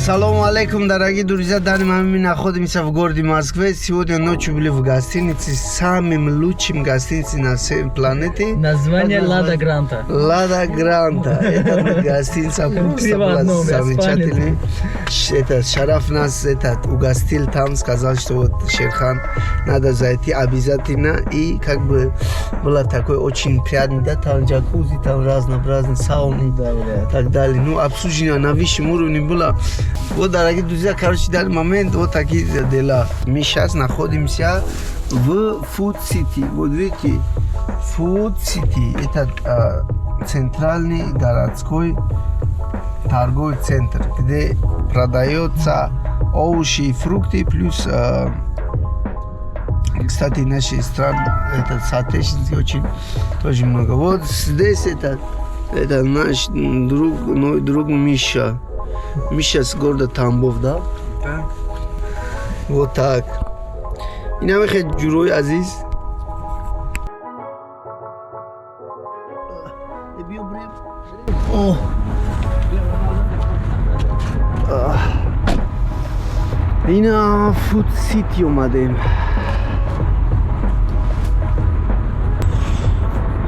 Ассаламу алейкум, дорогие друзья! Мы находимся в городе Москве. Сегодня ночью были в гостинице, самым лучшим гостиницей на всей планете. Название Лада Гранта. Лада Гранта. Это гостиница просто была замечательная. Это Шараф нас угостил там, сказал, что вот Шерхан надо зайти обязательно. И как бы было такое очень приятно, да, там джакузи, там разнообразные сауны и так далее. Ну, обслуживание на высшем уровне было. Вот, дорогие друзья, короче, в данный момент вот такие дела. Мы сейчас находимся в Food City. Вот видите, Food City. Это центральный городской торговый центр, где продается овощи и фрукты, плюс, кстати, нашей страны, это соотечественники очень тоже много. Вот здесь это наш друг Миша. Миша с города Тамбов, да? Да. Вот так. Ина мехед Джурой Азиз. О. Ина Food City омадем.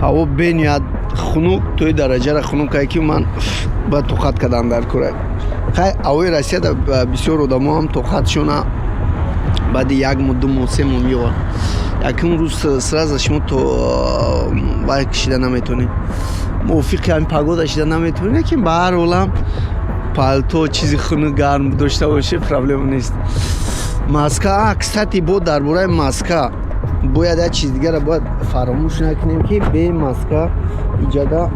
ҳаво бениҳад хунук, тои дараҷара хунукае ки ман ба тоқат кардам дар кора. Хай авои Россияда бисёр одамо ҳам тоқатшона баъди 1 моҳ 2 моҳ 3 моҳ меёвад. Якум рӯз сразу шумо то байк кашида наметонед. мувофиқи ҳамин погода шида наметонед, лекин ба ҳар ҳол ҳам палто чизи хунук гарм дошта боше проблема нест. Маска, кстати, бо дар бораи маска бояд як чиз дигара бояд фаромӯш накунем ки бе маска иҷода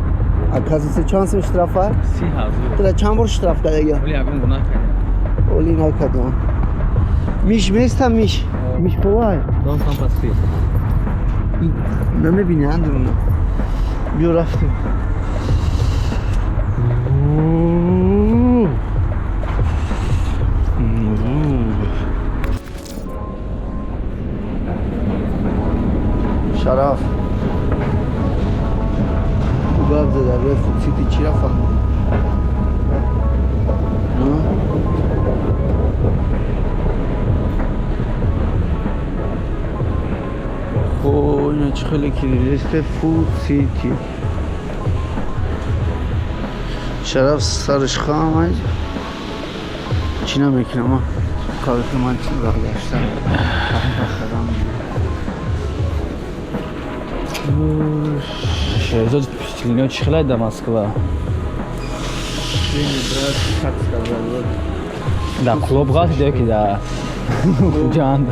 оказывается чанд сом штрафа? 30,000. Тра чанд бор штраф кардага? Оли ягон гунаҳ кардам. Оли накардам. Миш местам миш. Миш повай. Дон сам пасфи. Намебини андруна. Биё рафтем. Шараф. Угад зада рои Food City чира фаҳмидӣ? О, ина чӣ хеле килисте Food City. Шараф сарш хам чӣ намекунам? Калки ман чӣ баргаштам. Шерзод впечатление очень хилает до Москвы. Да, клуб где да. Джан.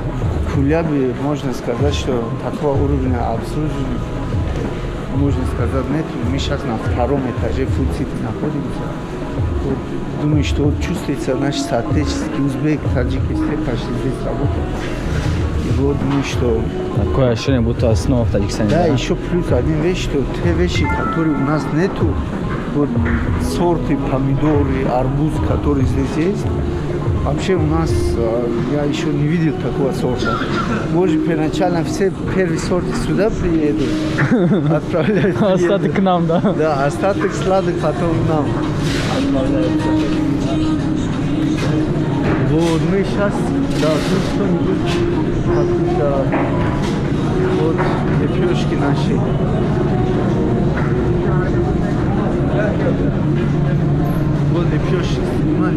Кулябе можно сказать, что такого уровня обслуживания, можно сказать, нет. Мы сейчас на 2-м этаже Food City находимся. Вот, думаю, что вот чувствуется наш соотечественник, узбек, таджикистан почти здесь работает. И вот думаю, что... Такое ощущение, будто основа в Таджикистане. Да, еще плюс один вещь, что те вещи, которые у нас нету, вот сорты помидоры, арбуз, которые здесь есть, вообще у нас, я еще не видел такого сорта. Может, первоначально все первые сорты сюда приедут, отправляют. Остаток к нам, да? Да, остаток сладок потом нам отправляются. Вот, мы сейчас, да, тут что-нибудь, какие-то, вот, лепешки наши. Вот лепешки, снимай.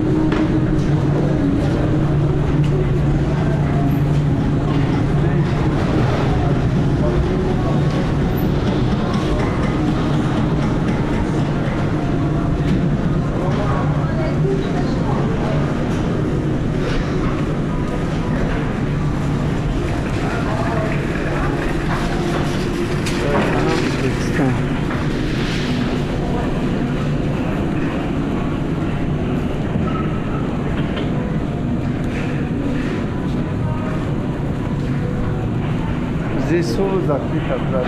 Здесь соло закрыто, брат.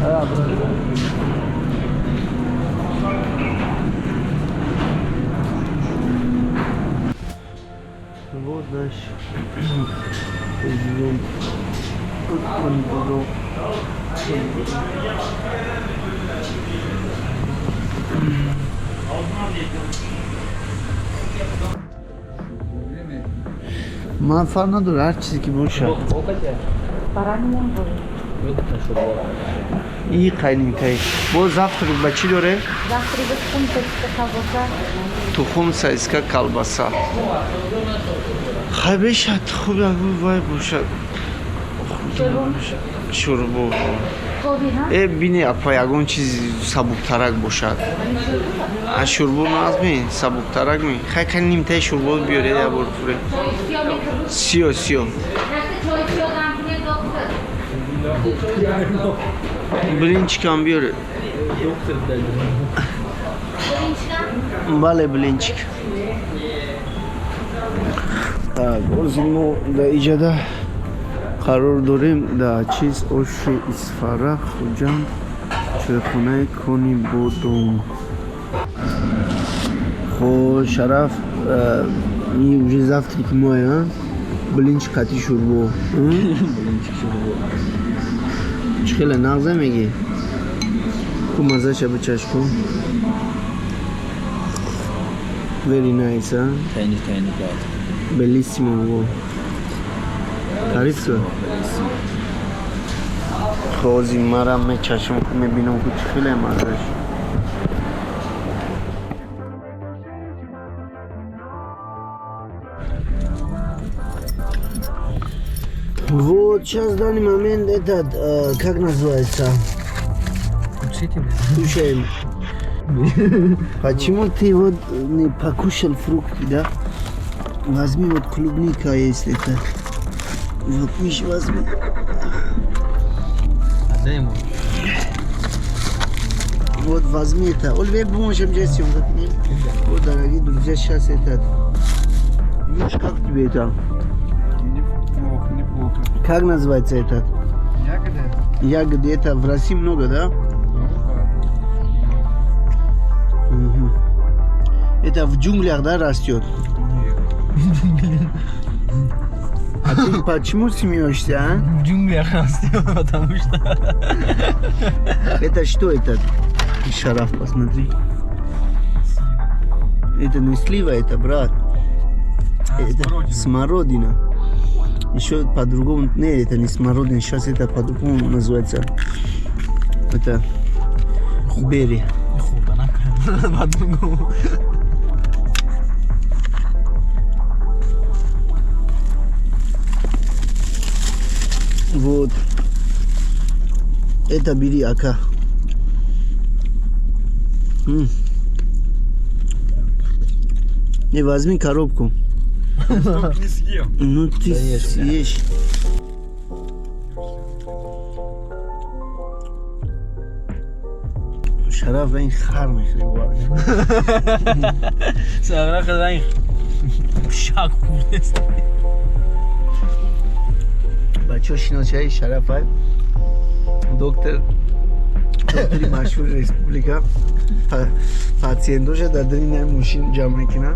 А, брат. Вот наш президент. Он был. من فرق نداره هر چیزی که باشه این قاینیم که با завтрак با چی داره؟ تخم سایسکا کالباسا خیلی بشد خوب وای باشد شوربو بینی اپا یکون چیز سبوکترک باشد شوربو نازمین سبوکترک می خیلی کنی نیمتای شوربو بیاره یا بار پوره سیو بلینچکم بیاره بله بلینچک ما در ایجاده قرار داریم در چیز آش اسفرخ خوجم چایخونه کنی بودم خو شرف این уже завтрак мой блинчик кати шурбо خیلی نغزه میگی تو مزه شب چشکو very nice Tiny blood. bellissimo वो تعریف کن خوزی مرا می چشم میبینم که خیلی مزهش Вот сейчас в данный момент этот, как называется? Кушаем. Почему ты вот не покушал фрукты, да? Возьми вот клубника есть это. Вот видишь, возьми. Отдай ему. Вот возьми это. Ольве поможем здесь заткнем. Вот, дорогие друзья, сейчас этот. Видишь, как тебе это? Неплохо. Как называется этот? Ягоды? Ягоды это в России много, да? Угу. Это в джунглях, да, растет? Нет. А ты почему смеешься, а? В джунглях растет, потому что... Это что это? Шараф, посмотри. Это не слива, это, брат. Это смородина. Еще по-другому, не, это не смородина, сейчас это по-другому называется. Это бери. По-другому. Вот. Это бери, ака. Не возьми коробку. Столько не съем. Ну ты съешь. Шараф این خر میخوری سرخ رنگ شاک خورده است. بچه ها شناسایی شرف های دکتری مشهور ریسپوبلیکا پاتسیندوش در درین این موشین جمع میکنن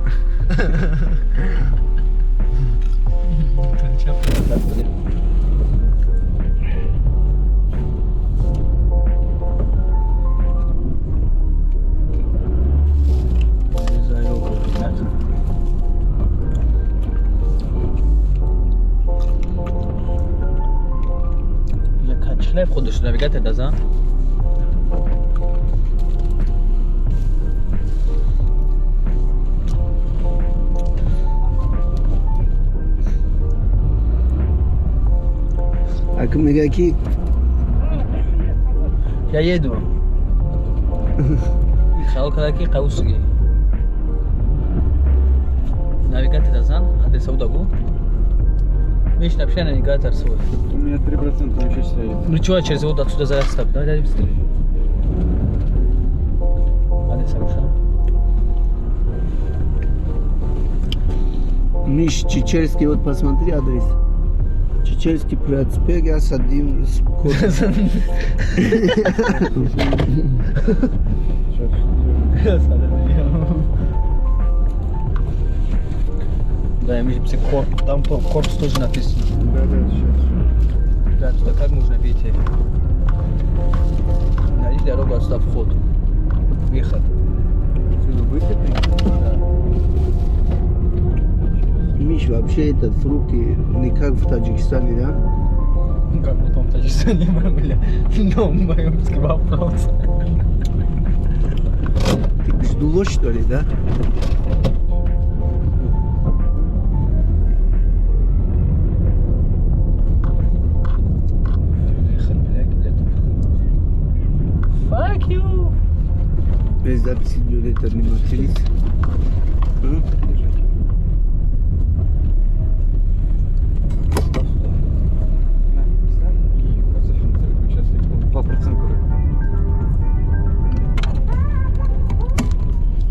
شنايف خودش نویگاتر دازم اکم میگه کی یا یه دو خیال کرده کی قوسگی نویگاتر دازم هده سودا گو Видишь, вообще навигатор свой. У меня 3% еще стоит. Ну чего, через воду отсюда зарастать? Давай быстрее. Адрес Абуша. Миш, Чечерский, вот посмотри адрес. Чеченский проспект, я садим с Да, я вижу, там корпус тоже написано. Да, сейчас. Да, туда как можно выйти? Найди дорогу, оставь вход. Выход. Отсюда выйти? Да. Миш, вообще этот фрукты не как в Таджикистане, да? Как мы там в Таджикистане были? Но моем вопрос. Ты сдуло, что ли, да? Fuck you! Без записи идет это не матерись. Сейчас 2%.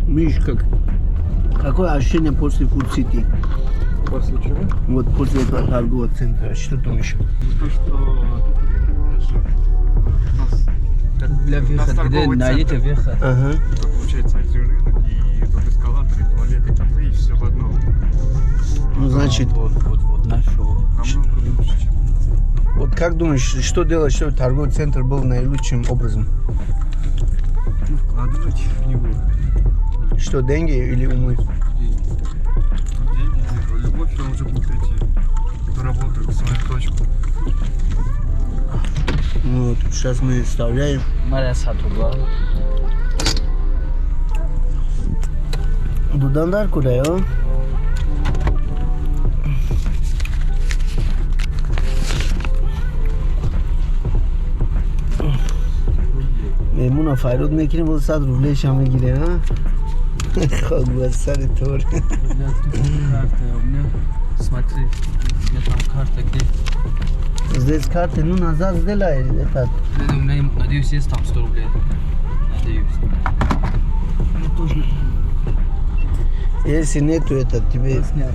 Миш, какое ощущение после Food City? После чего? Вот после этого торгового центра, что думаешь? То, что у нас Для выхода, где найдите выход. Ага. это получается один рынок, и тут эскалатор, и туалет, и кафе, и все в одном. Ну, значит, Вот нашел. Намного лучше, чем у нас. вот как думаешь, что делать, чтобы торговый центр был наилучшим образом? Ну, вкладывать в него Что, деньги или умы? деньги. Любовь, он уже будет идти. Доработать свою точку. Вот, сейчас мы вставляем. Мария Сатуба. Дудандар куда, а? مهمون فیروز میکنیم بود 100 روبلش هم میگیره ها خاک بر سر طور Карта у меня. Смотри, у меня там карта где? здесь карты, ну назад сделай этот. У меня, надеюсь, есть там 100 рублей. Надеюсь. Ну, тоже. Если нету это, тебе... Снял.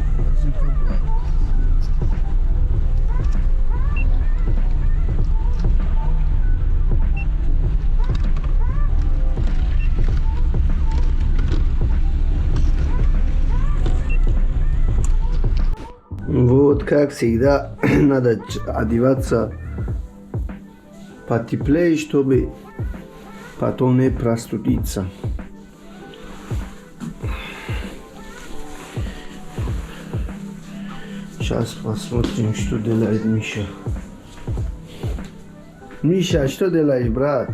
Вот, как всегда, надо одеваться потеплее, чтобы потом не простудиться. Сейчас посмотрим, что делает Миша. Миша, что делаешь, брат?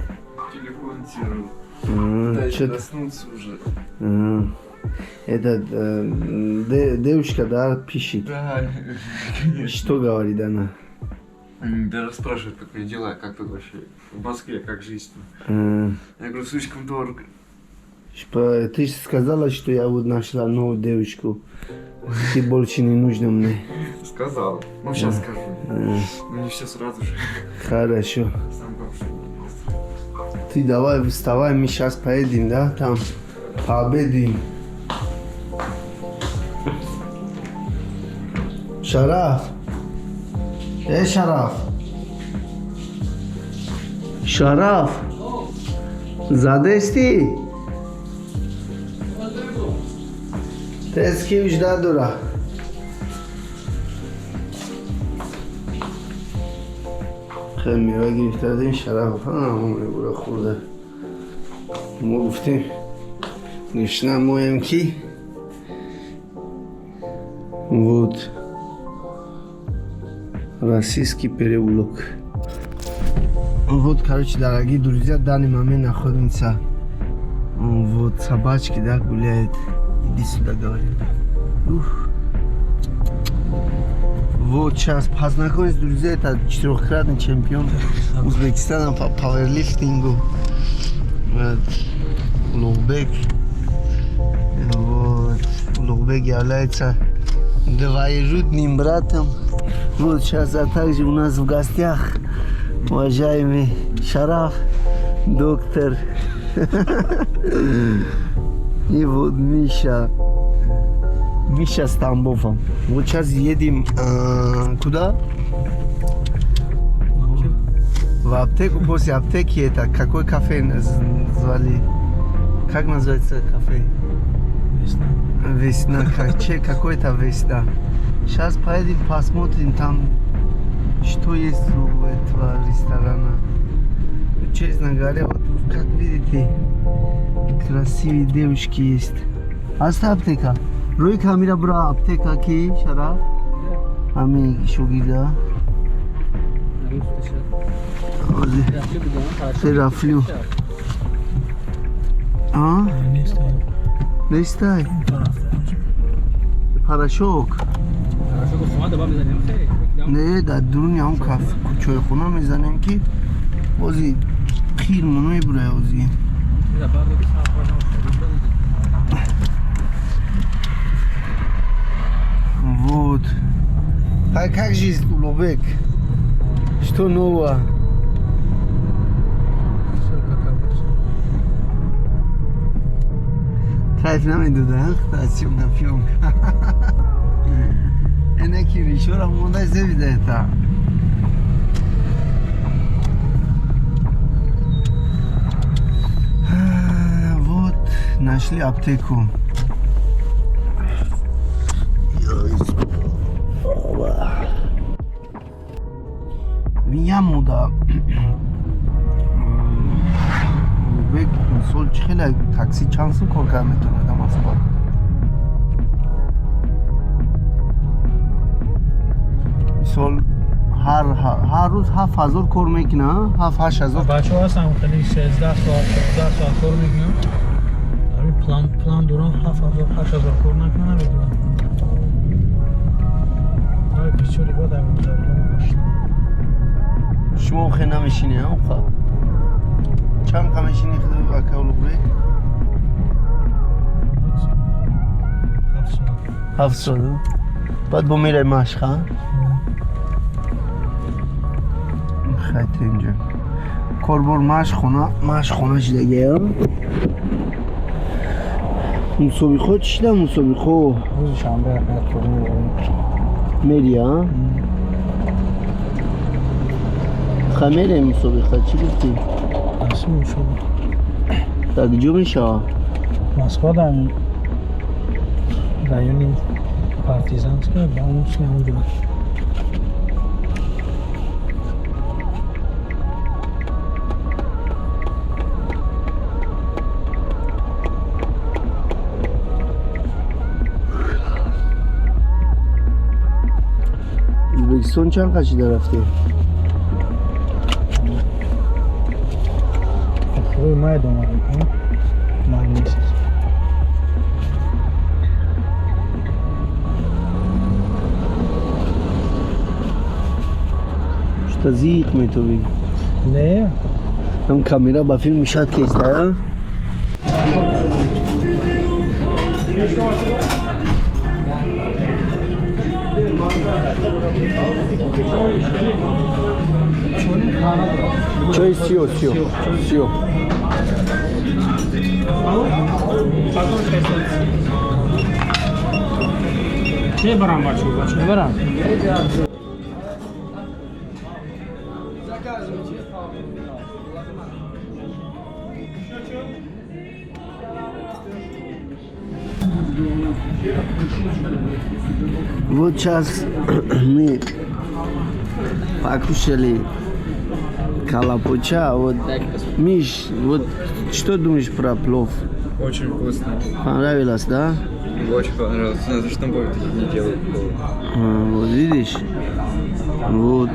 Телефон тянул. Дальше проснуться уже. Этот девушка, да, пишет. Да. Что говорит она? Даже спрашивают, как мне дела, как тут вообще в Москве, как жизнь. Э, Я говорю, слишком дорого. Ты же сказала, что я вот нашла новую девушку. Ты больше не нужна мне. Сказал. Ну, сейчас скажу. Ну, не все сразу же. Хорошо. Сам бабушка. Ты давай вставай, мы сейчас поедем, да, там пообедаем. Шараф. Шараф. Шараф. Задешти? Тески уж да дура. خیلی میوه گرفتردیم شرف همونه برا خورده ما گفتیم نشنه مایم کی вот российский переулок. Вот, короче, дорогие друзья, в данный момент находимся вот собачки, да, гуляет. Иди сюда, говорит. Вот сейчас познакомились, друзья, это 4-кратный чемпион Узбекистана по пауэрлифтингу. Вот, Улугбек. Вот, Улугбек является двоюродным братом. Вот сейчас, а также у нас в гостях уважаемый Шараф, доктор. И вот Миша. Миша с Тамбовом. Вот сейчас едем куда? В аптеку, после аптеки это какой кафе звали? Как называется кафе? Весна. Весна, какой-то весна. Сейчас поедем посмотрим там, что есть у этого ресторана. Честно говоря, вот тут, как видите, красивые девушки есть. Аста аптека. Рой камера бра аптека ки шара. Ами шугида. Терафлю. А? Не стай. Порошок. Не, да дуня он каф. Чой хуна мизанем ки бози хирму мебурая ози. Вот. А как жизнь, Лобек? Что нового? Кайф намеду, да? Съемка, съемка. Энеки еще раз мондай завида это. Вот, нашли аптеку. Меня муда. Бек сол чихела такси чансу кор кар метавонад масабаб. Мисол ҳар рӯз 7000 кор мекунад, 7-8000. Бачаҳо ҳастанд хеле 16 соат 17 соат кор мекунанд. Дар план дурон 7000-8000 кор накунад намедонам. ҳай бисёри бод ҳамин дар شما خیلی نمیشینی هم خواه چند قم میشینی خیلی اکاولو بری؟ 7 سال بعد با میره مشق ها؟ خیلی اینجا کاربار مشق خونه شدگه ها؟ موسابی خود چی ده موسابی خود؟ روز شنبه رفت کردیم میری ها؟ خمیره مسابقه چی گفتی؟ رسمی شد در کجا میشه؟ مسکو در رایون پارتیزانسک با اون سوی اونجا ازبکستان چند کشیده رفتی؟ روی مای دومده کنم مای نیست Что зик мы то видим? نه Там камера по фильму шатки есть, да? Что есть все. چه برام بچه چه برام Вот сейчас мы покушали калапуча. Вот, Миш, вот что думаешь про плов? Очень вкусно. Понравилось, да? Очень понравилось. Надо, что будет не делать. Вот видишь? Вот.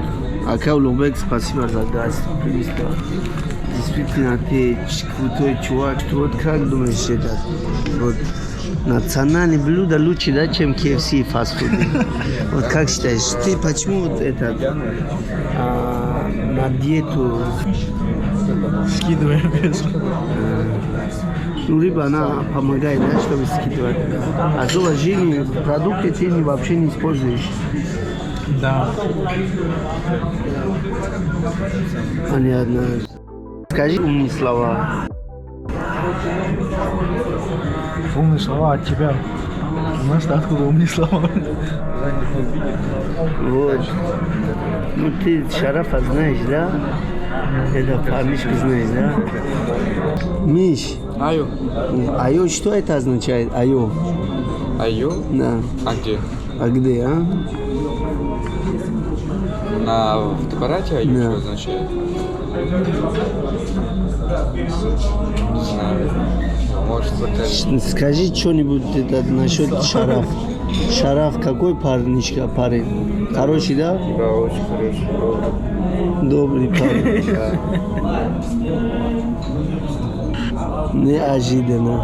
Акаулубек, спасибо за гостеприимство. Действительно, ты крутой чувак. Вот как думаешь это? Вот национальное блюдо лучше, да, чем KFC и фастфуд? Вот как считаешь? Ты почему вот это на диету скидываем? Ну, рыба, она помогает, да, чтобы скидывать. А жирные продукты ты вообще не используешь. Да. Понятно. Скажи умные слова. Умные слова от тебя. У нас откуда умные слова? Вот. Ну, ты Шарафа знаешь, да? Это парнишка знаешь, да? Миш, Аю. айо, что это означает? Айо. Аю? Да. А где? А где, а? На фотоаппарате аю Да. что означает? Не знаю. Может, закажешь. Скажи что-нибудь это, насчет Шараф. Шараф какой парнишка, парень? Хороший, да? Да, очень хороший. Добрый парень. Неожиданно.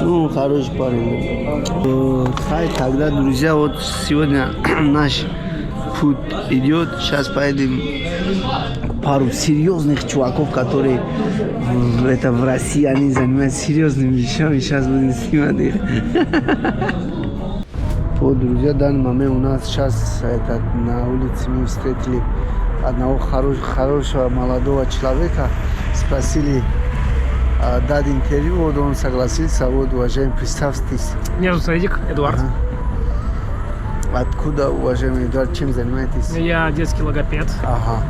Ну, хороший парень. Хай, тогда, друзья, вот сегодня наш путь идет. Сейчас поедем пару серьезных чуваков, которые в России они занимаются серьезными вещами. Сейчас будем снимать их. Вот, друзья, в данный момент у нас сейчас на улице мы встретили одного хорошего молодого человека. Спросили дать интервью, вот он согласился. Вот, уважаемый, представьтесь. Меня зовут Эдик, Эдуард. Откуда, уважаемый Эдуард, чем занимаетесь? Я детский логопед. Ага.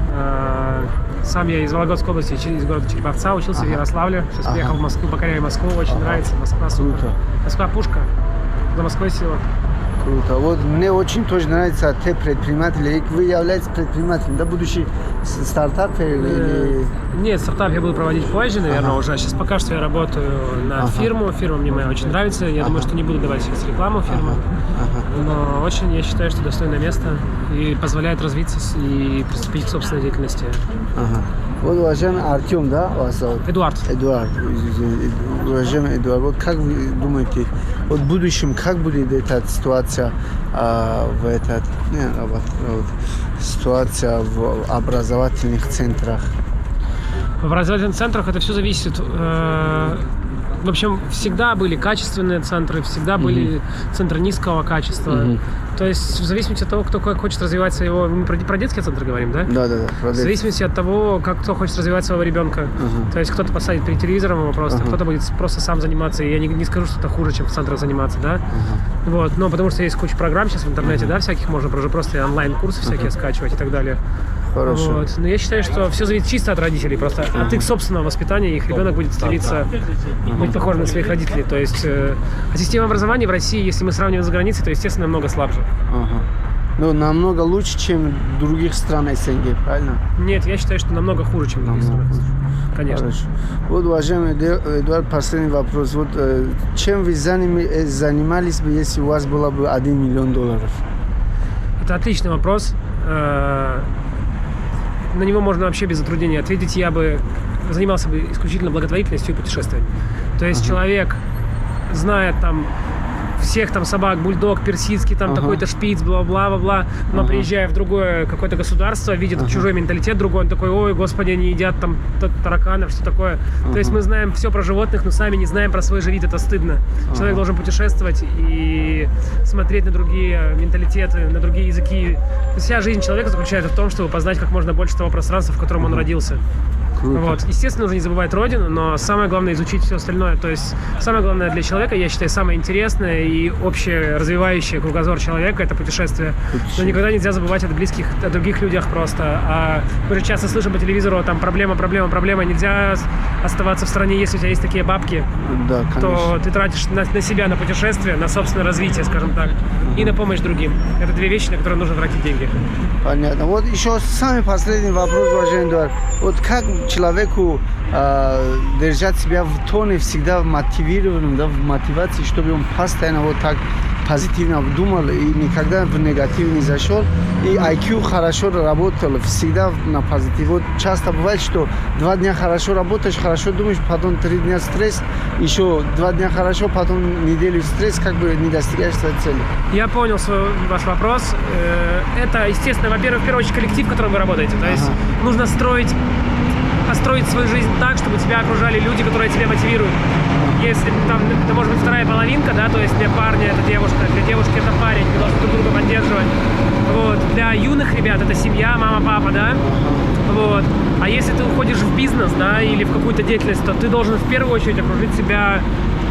Сам я из Вологодской области, из города Череповца, учился в Ярославле. Сейчас приехал в Москву, покоряю Москву, очень нравится. Москва супер. Круто. Москва пушка. За Москвой сила. Круто. Вот мне очень тоже нравится те предприниматели. Вы являетесь предпринимателем, да, будущий стартап или... Нет, стартап я буду проводить позже, наверное, уже. Сейчас пока что я работаю на фирму. Фирма мне моя очень нравится. Я думаю, что не буду давать сейчас рекламу фирмы. Но очень, я считаю, что достойное место и позволяет развиться и приступить к собственной деятельности. Ага. Вот, уважаемый Артем, да, вас зовут? Эдуард. Эдуард. Уважаемый Эдуард, вот как вы думаете, вот в будущем как будет эта ситуация ситуация в образовательных центрах? В образовательных центрах это все зависит. В общем, всегда были качественные центры, всегда были центры низкого качества. То есть в зависимости от того, кто как хочет развивать своего... Мы про детские центры говорим, да? Да. В зависимости от того, как кто хочет развивать своего ребенка. То есть кто-то посадит перед телевизором его просто, кто-то будет просто сам заниматься. И я не скажу, что это хуже, чем в центрах заниматься, да? Вот, но потому что есть куча программ сейчас в интернете, да, всяких, можно уже просто онлайн-курсы всякие скачивать и так далее. Хорошо. Вот. Но я считаю, что все зависит чисто от родителей, просто от их собственного воспитания, их ребенок будет стремиться быть похожим на своих родителей. То есть система образования в России, если мы сравниваем с границей, то, естественно, намного слабже. Ну, намного лучше, чем в других странах СНГ, правильно? Нет, я считаю, что намного хуже, чем в других странах. Конечно. Хорошо. Вот, уважаемый Эдуард, последний вопрос. Вот, чем вы занимались бы, если у вас было бы $1 миллион? Это отличный вопрос. На него можно вообще без затруднений ответить. Я бы занимался бы исключительно благотворительностью и путешествиями. То есть человек знает там всех там собак, бульдог, персидский, там такой-то шпиц, бла-бла-бла-бла, но приезжая в другое какое-то государство, видит чужой менталитет другой, он такой: ой, господи, они едят там тараканов, что такое. То есть мы знаем все про животных, но сами не знаем про свой же вид, это стыдно. Человек должен путешествовать и смотреть на другие менталитеты, на другие языки. То есть вся жизнь человека заключается в том, чтобы познать как можно больше того пространства, в котором он родился. Круто. Вот. Естественно, нужно не забывать родину, но самое главное изучить все остальное. То есть самое главное для человека, я считаю, самое интересное и общее развивающее кругозор человека — это путешествие. Но никогда нельзя забывать о близких, о других людях просто. Мы же часто слышим по телевизору, там проблема. Нельзя оставаться в стране, если у тебя есть такие бабки. Да, то ты тратишь на себя, на путешествие, на собственное развитие, скажем так, и на помощь другим. Это две вещи, на которые нужно тратить деньги. Понятно. Вот еще самый последний вопрос, уважаемый Эдуард. Вот как человеку держать себя в тоне, всегда мотивированным, да, в мотивации, чтобы он постоянно вот так позитивно думал и никогда в негатив не зашел. И IQ хорошо работал, всегда на позитив. Вот часто бывает, что 2 дня хорошо работаешь, хорошо думаешь, потом 3 дня стресс, еще 2 дня хорошо, потом неделю стресс, как бы не достигаешь своей цели. Я понял ваш вопрос. Это, естественно, во-первых, в первую очередь коллектив, в котором вы работаете. То есть нужно построить свою жизнь так, чтобы тебя окружали люди, которые тебя мотивируют. Если там, это может быть вторая половинка, да, то есть для парня это девушка, для девушки это парень, вы должны друг друга поддерживать. Вот. Для юных ребят это семья, мама, папа, да. Вот. А если ты уходишь в бизнес, да, или в какую-то деятельность, то ты должен в первую очередь окружить себя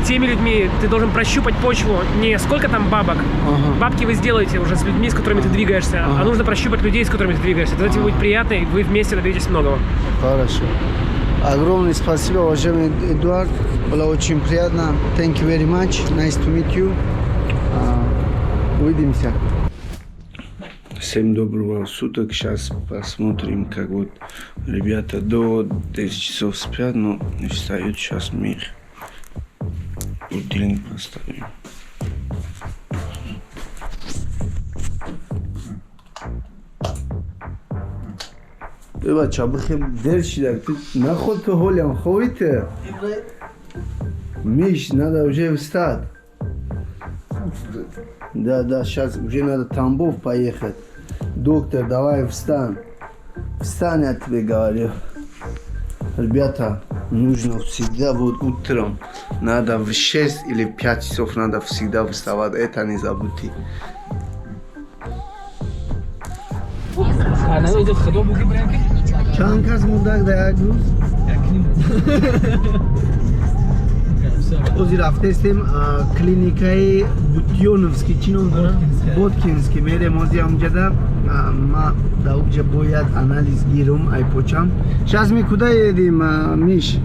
теми людьми ты должен прощупать почву. Не сколько там бабок. Бабки вы сделаете уже с людьми, с которыми ты двигаешься, а нужно прощупать людей, с которыми ты двигаешься. Тогда тебе будет приятно, и вы вместе добьетесь многого. Хорошо. Огромное спасибо, уважаемый Эдуард. Было очень приятно. Thank you very much. Nice to meet you. Увидимся. Всем доброго суток. Сейчас посмотрим, как вот ребята до 10 часов спят, но встают. Сейчас мы их будильник поставим. بچه بخیر در شده نه خود تو حالیم خویته میش نده уже встать. Да, сейчас уже надо в Тамбов поехать. Доктор, давай встань. Встань, я тебе говорю. Ребята, нужно всегда вот утром, надо в 6 или 5 часов надо всегда вставать. Это не забудьте. چند کس مونده در یک روز؟ اوزی رفته استیم کلینیکای بوتیونوفسکی چی نام دارم؟ بوتکینسکی میرم اوزی همونجا در ما در اونجا باید انالیز گیرم ای پوچم شاز می کدای یدیم میش؟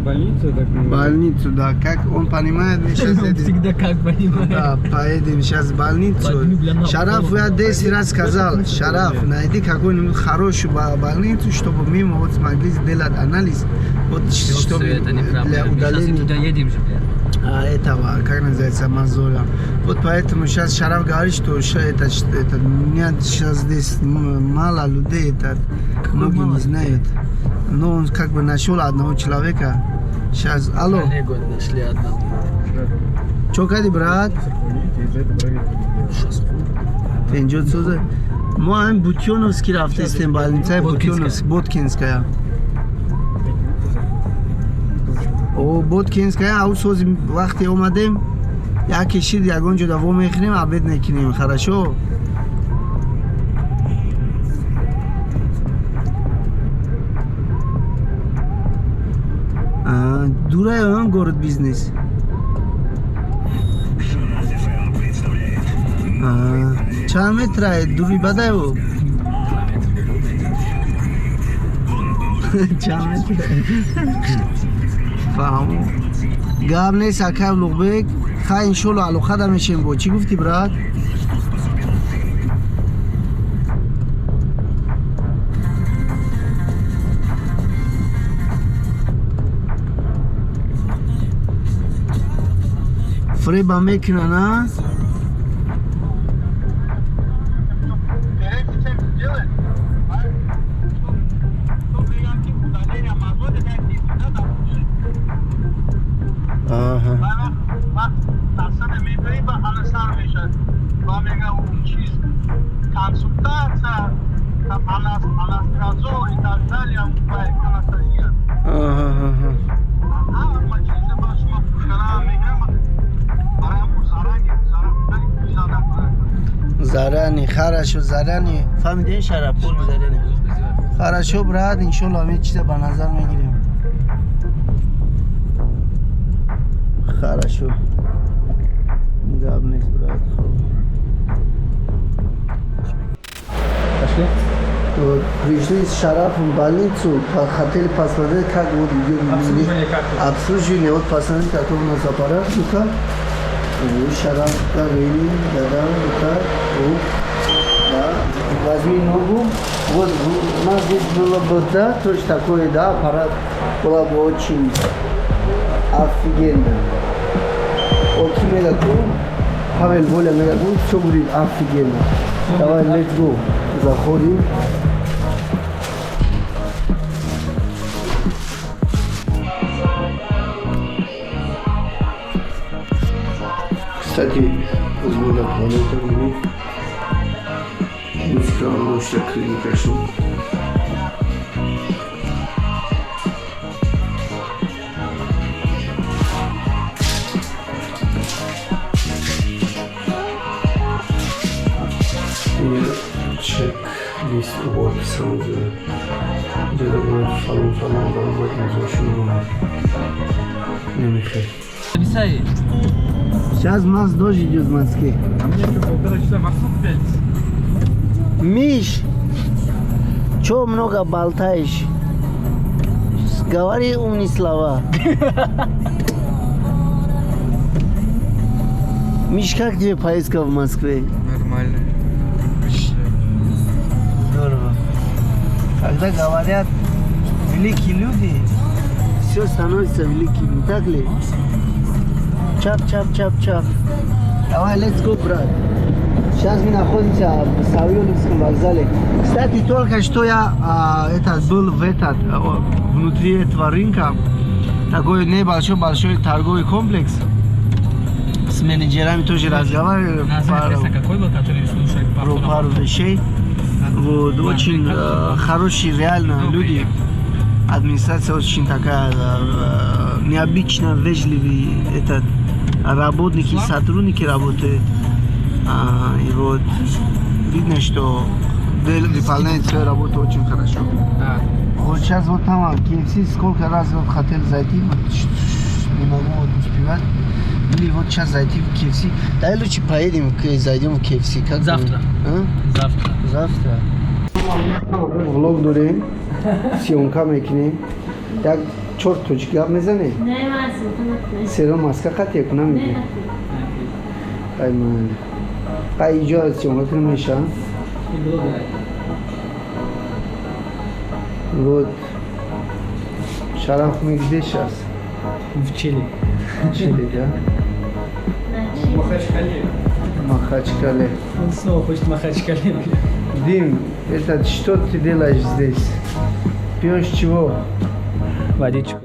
больницу, да, как он понимает, мы сейчас Всегда как понимаю. да, поедем сейчас в больницу. Шараф, я 10 раз сказал, Шараф, найди какую-нибудь хорошую больницу, чтобы мы вот смогли сделать анализ, вот чтобы Это неправда. для Мы сейчас и удаления туда едем же, блядь. этого, как называется, мозоля. Вот поэтому сейчас Шараф говорит, что это меня сейчас здесь мало людей, это многие не знают. Но он как бы нашел одного человека. Сейчас, алло. Год нашли одного. Чё, кади, брат? Ты идёт сюда? Мы Бутёновский рафте с тем больница, Боткинская. О, Боткинская, а усоз вахте омадем. Я кишид, я гонжо да во мехнем, обед не кинем, хорошо? Дурай он город бизнес. Чанд метра дури бадаево? Чанд метра? فهمو گاب نیست اکر لغبک خواهی انشالله علو خدا میشیم با چی گفتی برات؟ فریبا میکنه نه؟ Заранее, хорошо, заранее. Фамилия Шарап, заранее. Хорошо, брат, иншаллах, мы чисто по назар мигрим. Хорошо. Габнись, брат. Пошли? Пришли с Шарафом в больницу, хотели посмотреть, как вот обслуживание, вот посмотреть, какой у нас аппарат, ну-ка. Шараф, Карели, да, да, возьми ногу. Вот у нас здесь было бы, да, точно такое, да, аппарат было бы очень офигенно. Окей, Мегаку, Павел Воля Мегаку, все будет офигенно. Давай, let's go. Заходим. Кстати, позволят планета Луны. Музыкальная клиника шум. Check this work sound. Где-то будет фалон, там будет не очень много. Не мешай. Писай. Сейчас у нас дождь идет в Москве. А мне еще 1,5 часа максимум 5. Миш, чё много болтаешь? Говори умные слова. Миш, как тебе поездка в Москве? Нормально. Здорово. Когда говорят великие люди, все становится великим, не так ли? Чап. Давай, let's go, брат. Сейчас мы находимся в Савёловском вокзале. Кстати, только что я был внутри этого рынка. Такой большой торговый комплекс. С менеджерами тоже разговаривали. Какой был, который слушает Про пару вещей. Вот, очень хорошие реально люди. Администрация очень такая необычно вежливые. Работники, сотрудники работают. И вот видно, что выполняет свою работу очень хорошо. Да. Вот сейчас вот там KFC, сколько раз вот хотел зайти, вот, не могу вот успевать. Или вот сейчас зайти в KFC. Дай лучше поедем, зайдем в KFC. Как Завтра. Завтра. Влог дурим. Сьомка мекинем. Так чорт точки гап мезане. Серо маска хати кунам меги. Айман. Кай иҷоат сьомка кунам меша. Вот. Шараф мы где сейчас? В Чили. Чили, да? Махачкале. Он снова хочет Махачкале. Дим, это что ты делаешь здесь? Пьешь чего? Водичку.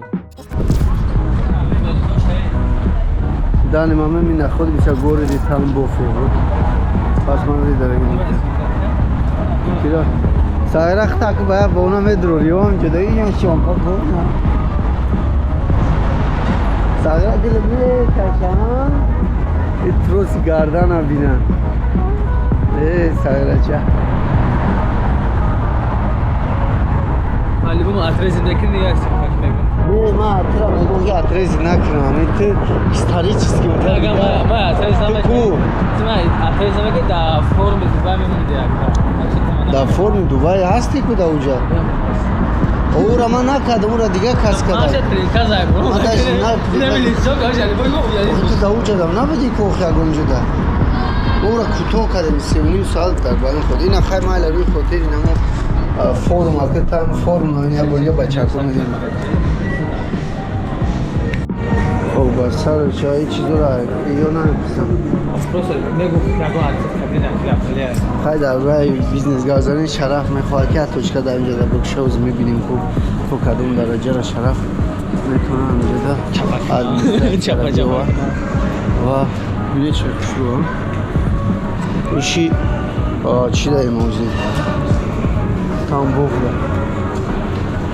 В данный момент мы находимся в городе Тамбов. Посмотри, дорогие друзья. Сайрах так бая бона медрурьем, жудаи я щомка бона. Сайрах дилме кашан. Итрос гардана бина. Сайрача. Альбом отрезанный ящик, как Не, ма, отра, могу я отрезать накрывам. Это исторически вот это. Ма, отрезанный. Смотри, отрезанный да форме Дубая мемундия. Да форме Дубая асти куда уже? Ура мана када, ура дига каскада. Аша казай, бро. Не били, что кажали, бой го. Это да уже да, на бади кохя гонжуда. Ура куто када мисевни саат так бана ход. Ина хай майла руй хотели намо форум, а там форум, но не было бача комедия. О, басар чай чизура, ее написано. Просто мегу прагматик, кабина кляпля. Хайда рай бизнес газарин шараф мехоҳад ки ҳатто дар инҷо дар букшоуз мебинем ко кадом дараҷара шараф метавонам инҷода чапа ва вечер хушло иши чӣ даем озид Тамбов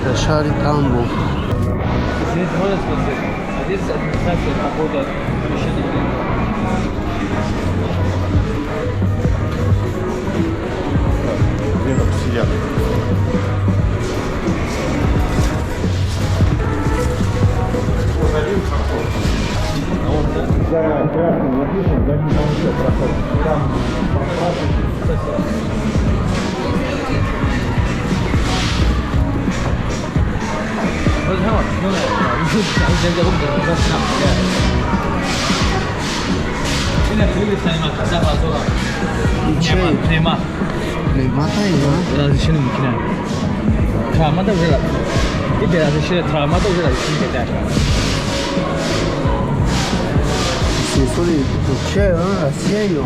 дар шаҳри Тамбов. Извините, можно спросить? А здесь администрация по поводу решения Рынок сидят. Вот давай, ну Чай? Климат. Климата има? Разрешение мукина. Травма да уже. И разрешение травма да уже разрешение. Сесори, чай, Россия ё?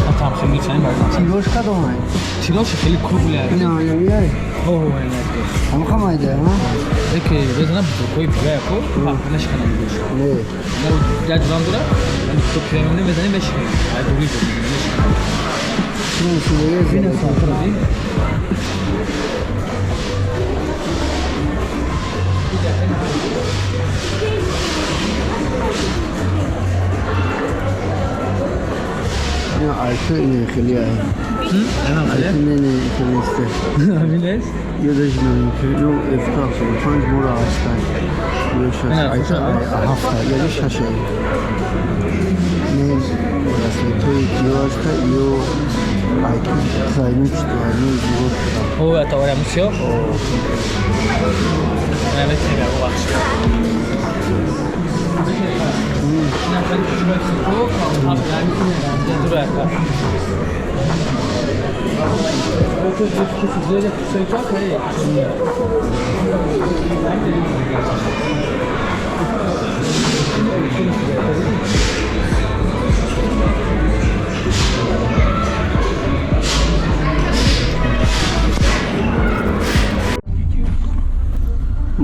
А там все мечтаем бардам. Тилош кадом ай? Тилош хели круглая. Ина яй. О, Амха майда, ма? Эки, безна кои пия ко, наш канал биш. Не. Ну, я ждандура, то пирамине безна биш. Ай дури. Шун сулеге Бина сафради. ина альфа не хели ай. Альфа не хелисте. Аминес. Я даже не знаю, эфтах, 5 мора астан. او اتوارموسیو Evet, evet,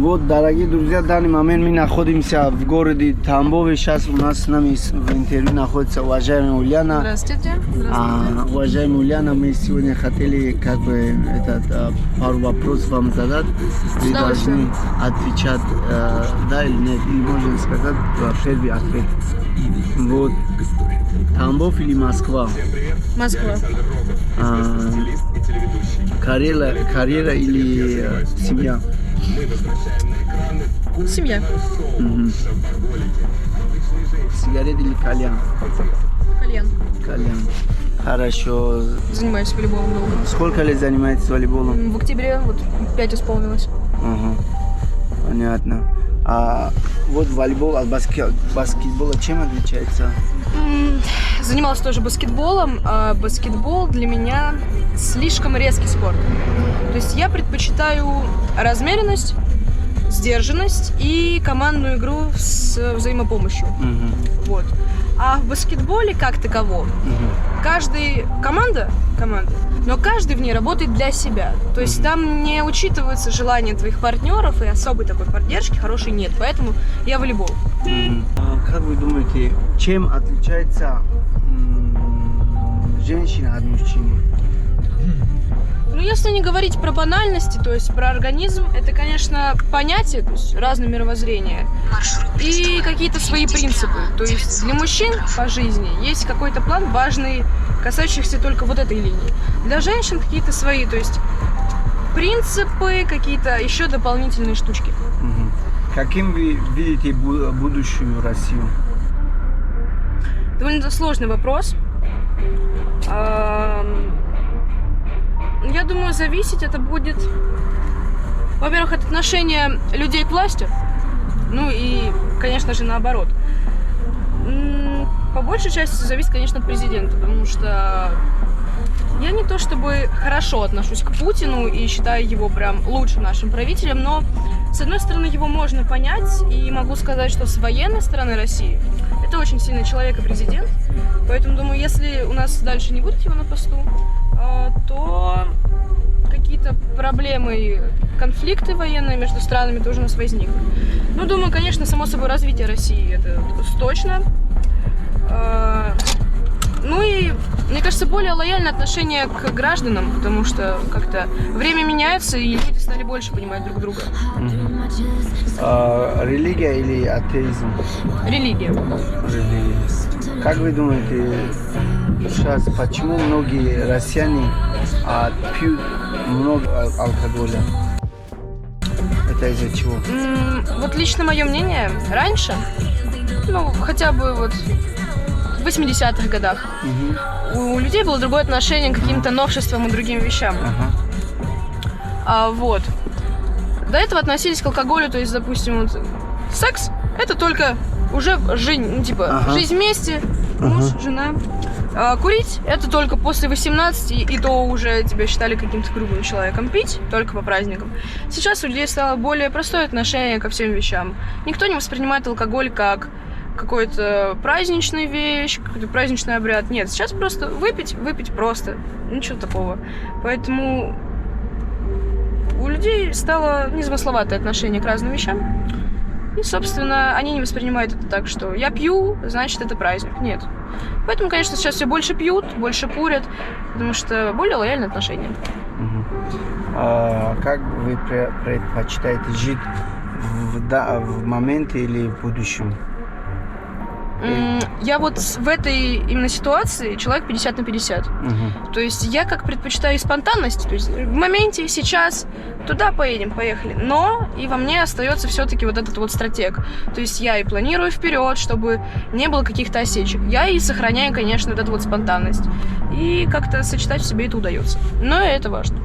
Вот, дорогие друзья, в данный момент мы находимся в городе Тамбове. Сейчас у нас с нами в интервью находится уважаемая Ульяна. Здравствуйте. Уважаемая Ульяна, мы сегодня хотели пару вопросов вам задать. Вы должны отвечать да или нет. И можно сказать первый ответ. Вот. Тамбов или Москва? Москва. Карьера или семья? Семья. Сигарет или кальян? Кальян. Кальян. Хорошо. Занимаюсь волейболом долго. Сколько лет занимаетесь волейболом? В октябре 5 исполнилось. Ага. Понятно. А вот волейбол от баскетбола чем отличается? Занималась тоже баскетболом. А баскетбол для меня слишком резкий спорт. То есть я предпочитаю размеренность, сдержанность и командную игру с взаимопомощью. Вот. А в баскетболе как таково, каждая команда, но каждый в ней работает для себя. То есть там не учитывается желание твоих партнеров, и особой такой поддержки хорошей нет. Поэтому я волейбол. Как вы думаете, чем отличается женщина от мужчины? Ну, если не говорить про банальности, то есть про организм, это, конечно, понятие, то есть разное мировоззрение и какие-то свои принципы. То есть для мужчин по жизни есть какой-то план важный, касающийся только вот этой линии. Для женщин какие-то свои, то есть принципы, какие-то еще дополнительные штучки. Каким вы видите будущую Россию? Довольно сложный вопрос. Я думаю, зависеть это будет, во-первых, от отношения людей к власти, ну и, конечно же, наоборот. По большей части зависит, конечно, от президента, потому что я не то чтобы хорошо отношусь к Путину и считаю его прям лучшим нашим правителем, но, с одной стороны, его можно понять, и могу сказать, что с военной стороны России это очень сильный человек и президент, поэтому, думаю, если у нас дальше не будет его на посту, то какие-то проблемы, конфликты военные между странами тоже у нас возникнут. Ну, думаю, конечно, само собой, развитие России, это точно. Ну и, мне кажется, более лояльное отношение к гражданам, потому что как-то время меняется, и люди стали больше понимать друг друга. Религия или атеизм? Религия. Как вы думаете, сейчас почему многие россияне пьют много алкоголя? Это из-за чего? Вот лично мое мнение, раньше, ну, хотя бы вот в 80-х годах, у людей было другое отношение к каким-то новшествам и другим вещам. Вот. До этого относились к алкоголю, то есть, допустим, вот, секс – это только уже жизнь, ну, типа, жизнь вместе, муж, жена. Курить – это только после 18, и то уже тебя считали каким-то грубым человеком. Пить – только по праздникам. Сейчас у людей стало более простое отношение ко всем вещам. Никто не воспринимает алкоголь как какой-то праздничная вещь, какой-то праздничный обряд. Нет, сейчас просто выпить просто. Ничего такого. Поэтому у людей стало незамысловатое отношение к разным вещам. И, собственно, они не воспринимают это так, что я пью, значит, это праздник. Нет. Поэтому, конечно, сейчас все больше пьют, больше курят, потому что более лояльное отношение. Как вы предпочитаете жить в моменте или в будущем? Я вот в этой именно ситуации человек 50 на 50. То есть я как предпочитаю спонтанность, то есть в моменте, сейчас, туда поедем, поехали. Но и во мне остается все-таки вот этот вот стратег. То есть я и планирую вперед, чтобы не было каких-то осечек. Я и сохраняю, конечно, вот эту вот спонтанность. И как-то сочетать в себе это удается. Но это важно.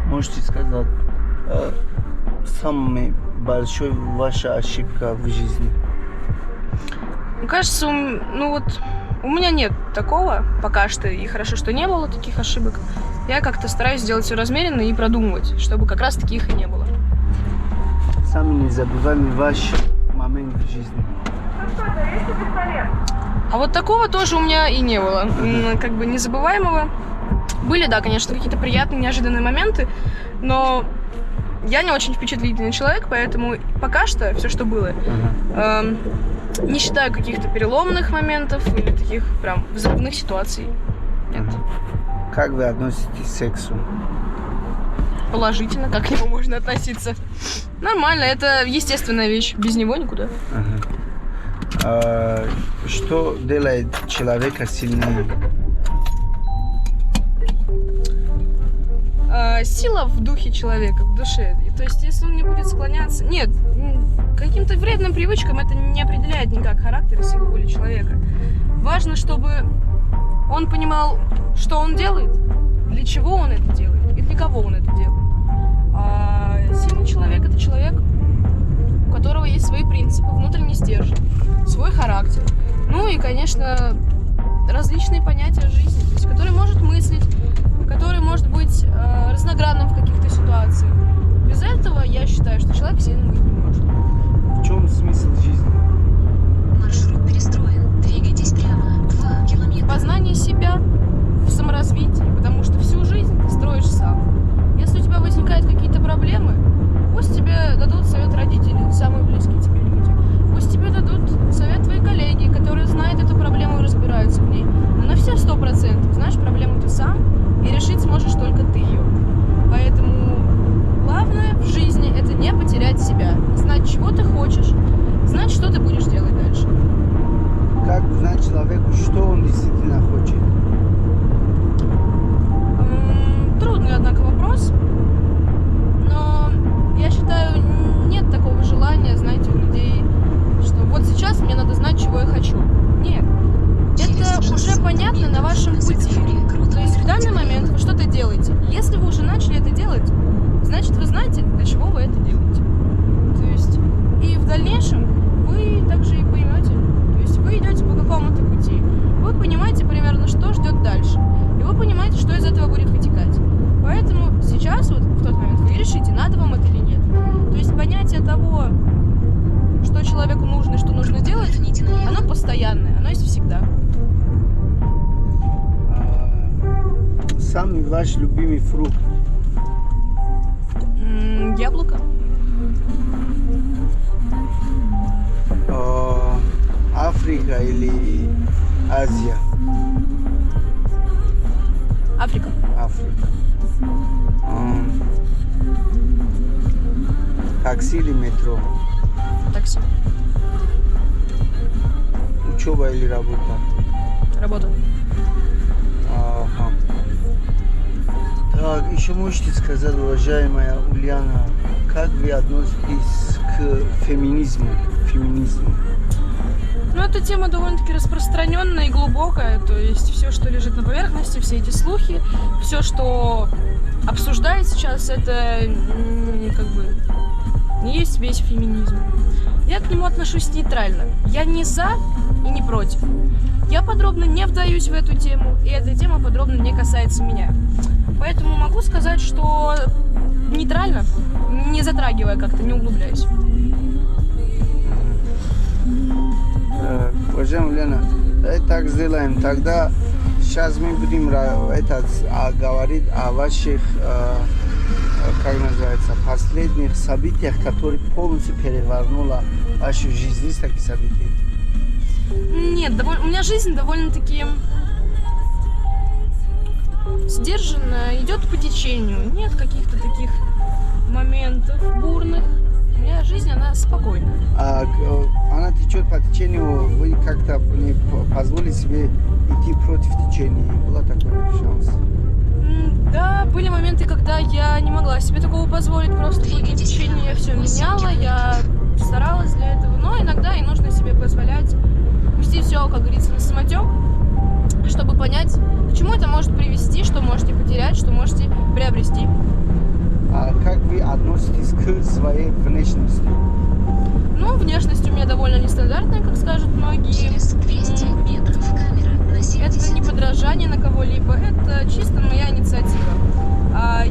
Можете сказать, самая большая ваша ошибка в жизни? Кажется, ну вот у меня нет такого пока что, и хорошо, что не было таких ошибок. Я как-то стараюсь сделать все размеренно и продумывать, чтобы как раз таких и не было. Самый незабываемый ваш момент в жизни? А вот такого тоже у меня и не было, как бы незабываемого. Были, да, конечно, какие-то приятные, неожиданные моменты, но я не очень впечатлительный человек, поэтому пока что все, что было, не считаю каких-то переломных моментов или таких прям взрывных ситуаций. Нет. Как вы относитесь к сексу? Положительно, как к нему можно относиться. Нормально, это естественная вещь, без него никуда. Что делает человека сильнее? Сила в духе человека, в душе. То есть, если он не будет склоняться... Нет, каким-то вредным привычкам это не определяет никак характер и силу воли человека. Важно, чтобы он понимал, что он делает, для чего он это делает и для кого он это делает. А сильный человек — это человек, у которого есть свои принципы, внутренний стержень, свой характер. Ну и, конечно, различные понятия жизни, то есть, который может мыслить, который может быть разногранным в каких-то ситуациях. Без этого я считаю, что человек сильным быть не может. В чем смысл жизни? Маршрут перестроен. Двигайтесь прямо. 2 километра. Познание себя в саморазвитии, потому что всю жизнь ты строишь сам. Если у тебя возникают какие-то проблемы, пусть тебе дадут совет родители, самые близкие тебе люди. Пусть тебе дадут совет твои коллеги, которые знают эту проблему и разбираются в ней. Но на все 100% знаешь проблему ты сам, и решить сможешь только ты ее. Поэтому главное в жизни — это не потерять себя. Знать, чего ты хочешь, знать, что ты будешь делать дальше. Как узнать человеку, что он действительно хочет? Трудный, однако, вопрос. Но я считаю, нет такого желания, знаете, у людей, что вот сейчас мне надо знать, чего я хочу. Нет. Это уже понятно на вашем пути. То есть в данный момент вы что-то делаете. Если вы уже начали это делать, значит, вы знаете, для чего вы это делаете. То есть и в дальнейшем вы также и поймете. То есть вы идете по какому-то пути. Вы понимаете примерно, что ждет дальше. И вы понимаете, что из этого будет вытекать. Поэтому сейчас, вот в тот момент, вы решите, надо вам это или нет. То есть понятие того, что человеку нужно и что нужно делать, оно постоянное, оно есть всегда. Самый ваш любимый фрукт? Яблоко. Африка или Азия? Африка. Африка. Такси или метро? Такси. Учеба или работа? Работа. Ага. Так, еще можете сказать, уважаемая Ульяна, как вы относитесь к феминизму? Ну, эта тема довольно-таки распространенная и глубокая. То есть все, что лежит на поверхности, все эти слухи, все, что обсуждают сейчас, это как бы не есть весь феминизм. Я к нему отношусь нейтрально. Я не за и не против. Я подробно не вдаюсь в эту тему, и эта тема подробно не касается меня. Поэтому могу сказать, что нейтрально, не затрагивая как-то, не углубляюсь. Уважаемая Лена, давайте так сделаем. Тогда сейчас мы будем говорить о ваших, как называется, последних событиях, которые полностью перевернули вашу жизнь. Есть такие события? Нет, у меня жизнь довольно-таки сдержанная, идет по течению. Нет каких-то таких моментов бурных, меня жизнь, она спокойная. Она течет по течению, вы как-то не позволили себе идти против течения. Была такой шанс? Да, были моменты, когда я не могла себе такого позволить, просто против течения я все меняла, я старалась для этого, но иногда и нужно себе позволять пустить все, как говорится, на самотек, чтобы понять, к чему это может привести, что можете потерять, что можете приобрести. Как вы относитесь к своей внешности? Ну, внешность у меня довольно нестандартная, как скажут многие. Через 200 метров камера на 70. Это не подражание на кого-либо, это чисто моя инициатива.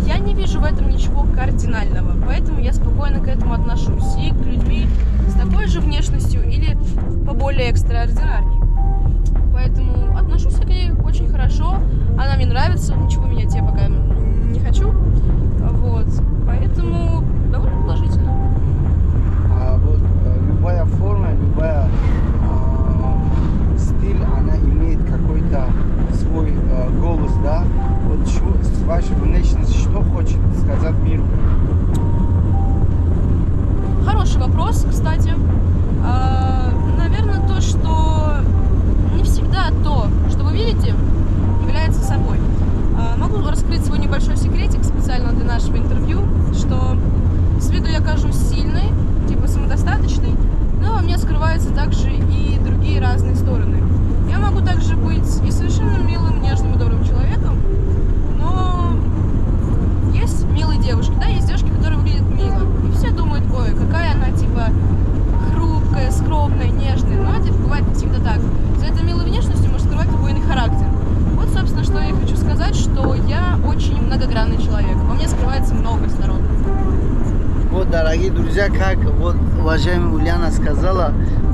Я не вижу в этом ничего кардинального, поэтому я спокойно к этому отношусь. И к людьми с такой же внешностью или поболее экстраординарней. Поэтому отношусь я к ней очень хорошо, она мне нравится, ничего менять я пока не хочу. Вот, поэтому довольно положительно. Вот любая форма, любая стиль, она имеет какой-то свой голос, да? Вот с вашей внешностью что хочет сказать миру? Хороший вопрос, кстати. Наверное, то, что не всегда то, что вы видите, является собой. Могу раскрыть свой небольшой секретик специально для нашего интервью, что с виду я кажусь сильной, типа самодостаточной, но во мне скрываются также и другие разные стороны. Я могу также быть и совершенно милым, нежным и добрым человеком, но есть милые девушки, да, есть девушки, которые выглядят мило, и все думают, ой, какая она, типа, хрупкая, скромная, нежная, но это бывает не всегда так. За этой милой внешностью может скрывать убойный характер. Вот, собственно, что я хочу сказать, что я очень многогранный человек. Во мне скрывается много сторон. Вот, дорогие друзья, как вот уважаемая Ульяна сказала,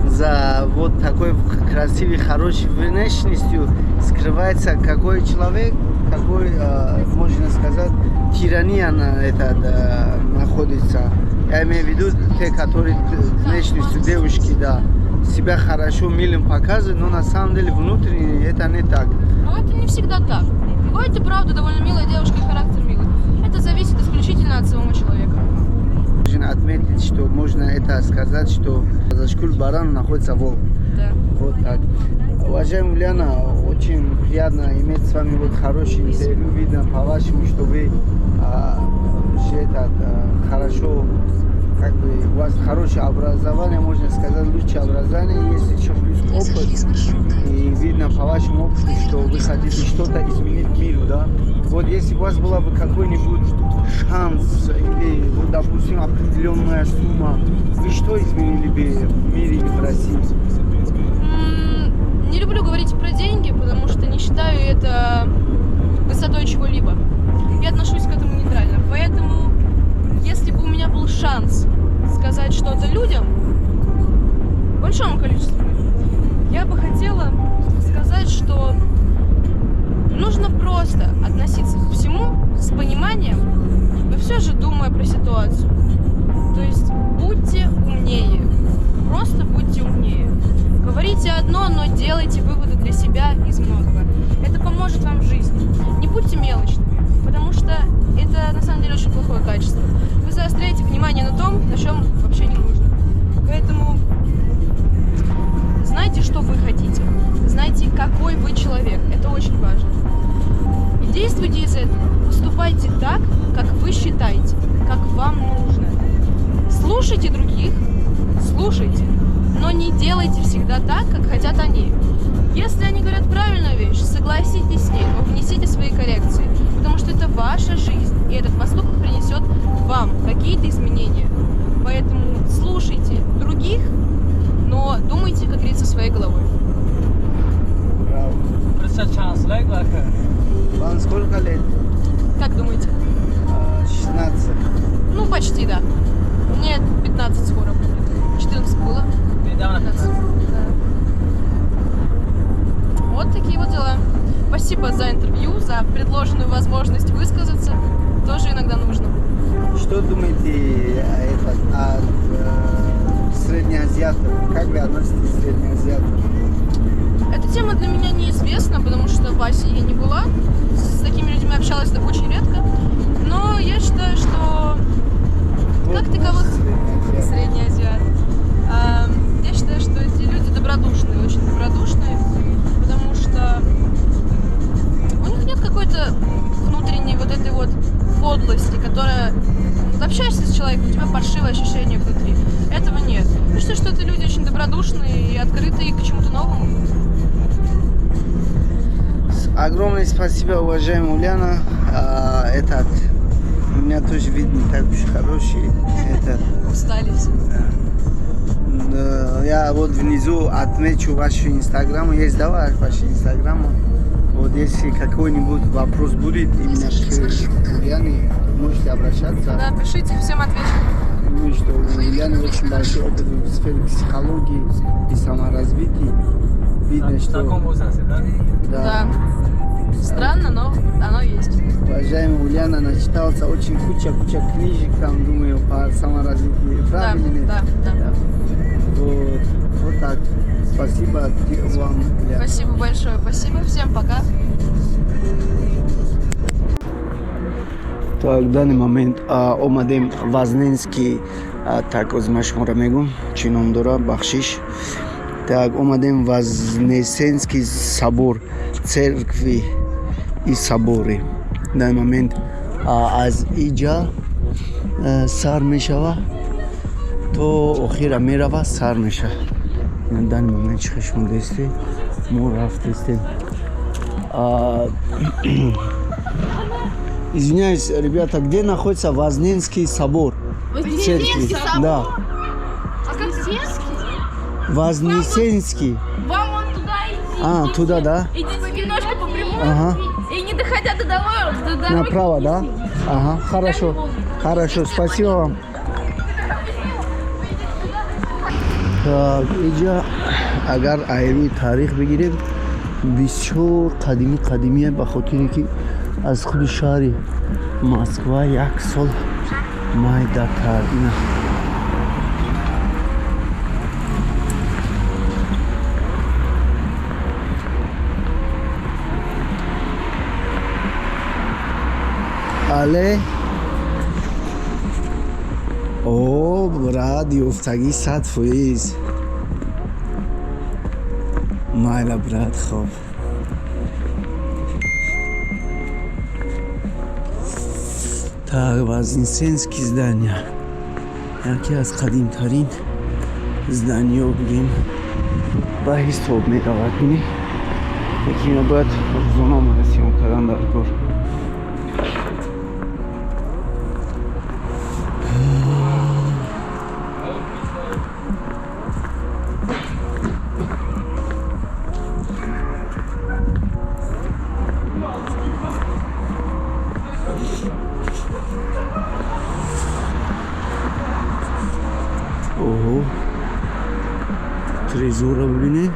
за вот такой красивой, хорошей внешностью скрывается какой человек, какой, можно сказать, тирания на это находится. Я имею в виду те, которые внешностью девушки, да, себя хорошо, милым показывают, но на самом деле внутренне это не так. Но это не всегда так. Бывает и правда довольно милая девушка и характер милый. Это зависит исключительно от самого человека. Можно отметить, что можно это сказать, что за шкурой барана находится волк. Да. Вот так. Уважаемая Ульяна, очень приятно иметь с вами вот хороший интервью. Видно по-вашему, что вы хорошо, как бы у вас хорошее образование, можно сказать, лучшее образование, есть еще плюс Вы опыт. сошли с маршрута. И видно по вашему опыту, что вы хотите что-то изменить миру, да? Вот если у вас была бы какой-нибудь шанс или, вот, допустим, определенная сумма, вы что изменили бы в мире или в России? Не люблю говорить про деньги, потому что не считаю это высотой чего-либо. Я отношусь к этому нейтрально. Поэтому, если бы у меня был шанс сказать что-то людям, большому количеству, я бы хотела сказать, что нужно просто относиться ко всему с пониманием, но все же думая про ситуацию. То есть будьте умнее. Просто будьте умнее. Говорите одно, но делайте выводы для себя из многого. Это поможет вам в жизни. Не будьте мелочными, потому что это на самом деле очень плохое качество. Вы заостряете внимание на том, на чем вообще не нужно. Поэтому знайте, что вы хотите. Знайте, какой вы человек. Это очень важно. И действуйте из этого. Поступайте так, как вы считаете, как вам нужно. Слушайте других, слушайте, но не делайте всегда так, как хотят они. Если они говорят правильную вещь, согласитесь с ней, но внесите свои коррекции, потому что это ваша жизнь, и этот поступок принесет вам какие-то изменения. Поэтому слушайте других, но думайте, как говорится, своей головой. Браво. Вам сколько лет? Как думаете? 16. Ну, почти, да. Мне 15 скоро будет. 14 было. 15. Да. Вот такие вот дела. Спасибо за интервью, за предложенную возможность высказаться. Тоже иногда нужно. Что думаете о среднеазиатах? Как вы относитесь к среднеазиатам? Эта тема для меня неизвестна, потому что в Азии я не была. С такими людьми общалась очень редко. Но я считаю, что как таковых подлости, которая... Ты общаешься с человеком, у тебя паршивое ощущение внутри. Этого нет. Я считаю, что это люди очень добродушные и открытые к чему-то новому. Огромное спасибо, уважаемая Ульяна. У меня тоже вид не так уж хороший. Устались. Я вот внизу отмечу вашу инстаграм. Есть, давай вашу инстаграм. Вот если какой-нибудь вопрос будет именно к Ульяне, можете обращаться. Да, пишите, всем отвечу. Думаю, что у Ульяны очень большой опыт в сфере психологии и саморазвития. Видно, что... В таком возрасте, да? Да. Странно, но оно есть. Уважаемая Ульяна начитался очень куча книжек, там, думаю, по саморазвитию. Да, Правильно? да. Вот так. Спасибо вам, Ульяна. Спасибо большое. Спасибо. Всем пока. Так, в данный момент омадем Возненский, так озмашмора мегум, чином дора, бахшиш. Так, омадем Вознесенский собор, церкви и соборы. В данный момент аз иджа сар мешава, то охира мерава сар меша. В данный момент чехешму десте, мы рафтестем. Извиняюсь, ребята, где находится Возненский собор? Вознесенский собор? Да. А как Сенский? Вознесенский. Вам вон туда идти. А, туда, да? Идите немножко по прямой. Ага. И не доходя до дороги. Направо, да? Ага, хорошо. Хорошо, спасибо вам. Так, иджа, агар айруи тарих бигирем, бисёр қадимия ба хотире ки аз худи шаҳри Москва 1 сол майдатар. Але о, брат, ёфтагӣ 100%. Майла, брат, хоб. Так, Вознесенский здания. Яке аз қадимтарин зданиё бигем ба ҳисоб меравад. Бинӣ, лекин бояд рӯзона сиём кардан дар кор. Ого, трезора бибинед.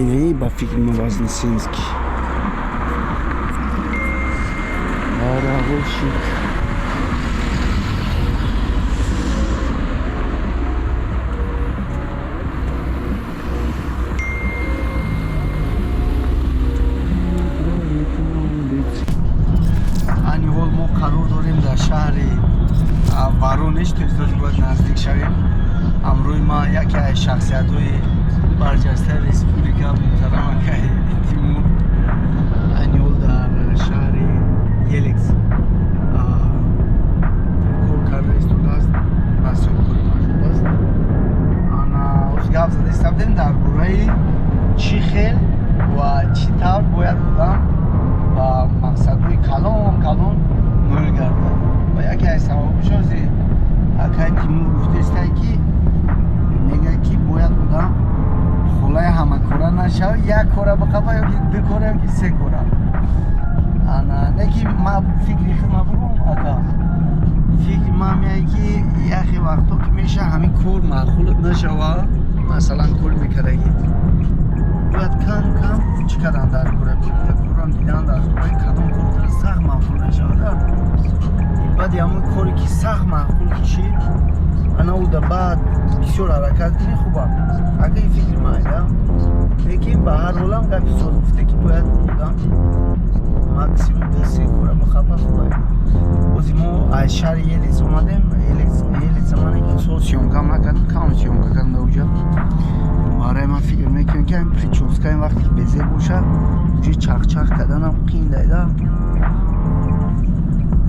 Инаи ба фикри ма Вознесенский. Баравошик. Анивол мо қарор дорем дар шаҳри Воронеж, то изроҷи бояд наздик шавем. Ҳамроҳи ма яке аз шахсиятҳои барҷастаи республика муҳтарамакаи Тимур анивол дар шаҳри Елекс кор карда истодааст, басёбкорӣ шудааст. Ана оз гап зада истодем дар бораи чӣ хел ва чӣ тавр бояд одам ба мақсадҳои калон ноил гардад. Ва яке аз сабабҳои акай Тимур гуфтааст ки мегӯяд ки бояд одам холаи ҳамакора нашавад, як кора бикава ёки ду кора ёки се кора. Не ки ма фикри худма бигӯм ака. Фикри ман меояд ки яхе вақтҳо ки меша ҳамин кор маъқул нашавад, масалан кори мекардагӣ бояд кам чӣ кардан дар кора корам дидан дар кораи кадом кор сахт маъқул нашавад. баъди ҳамон коре ки сахт маъқул кишид ана уда баъд бисёр ҳаракат кунӣ хуба. Ага ин фикри майда. Лекин ба ҳар ҳолам гапи соз гуфте ки бояд одам максимум 2-3 кора бахаба хуба. Бози мо аз шаҳри Елец омадем. Елец ман ин сол сиёмка накардам, кам сиёмка кардам дар уҷа. Барои ман фикр мекунам ки که این پریچوسکا این وقتی بزه باشه جوی چخ کردن هم قین دایده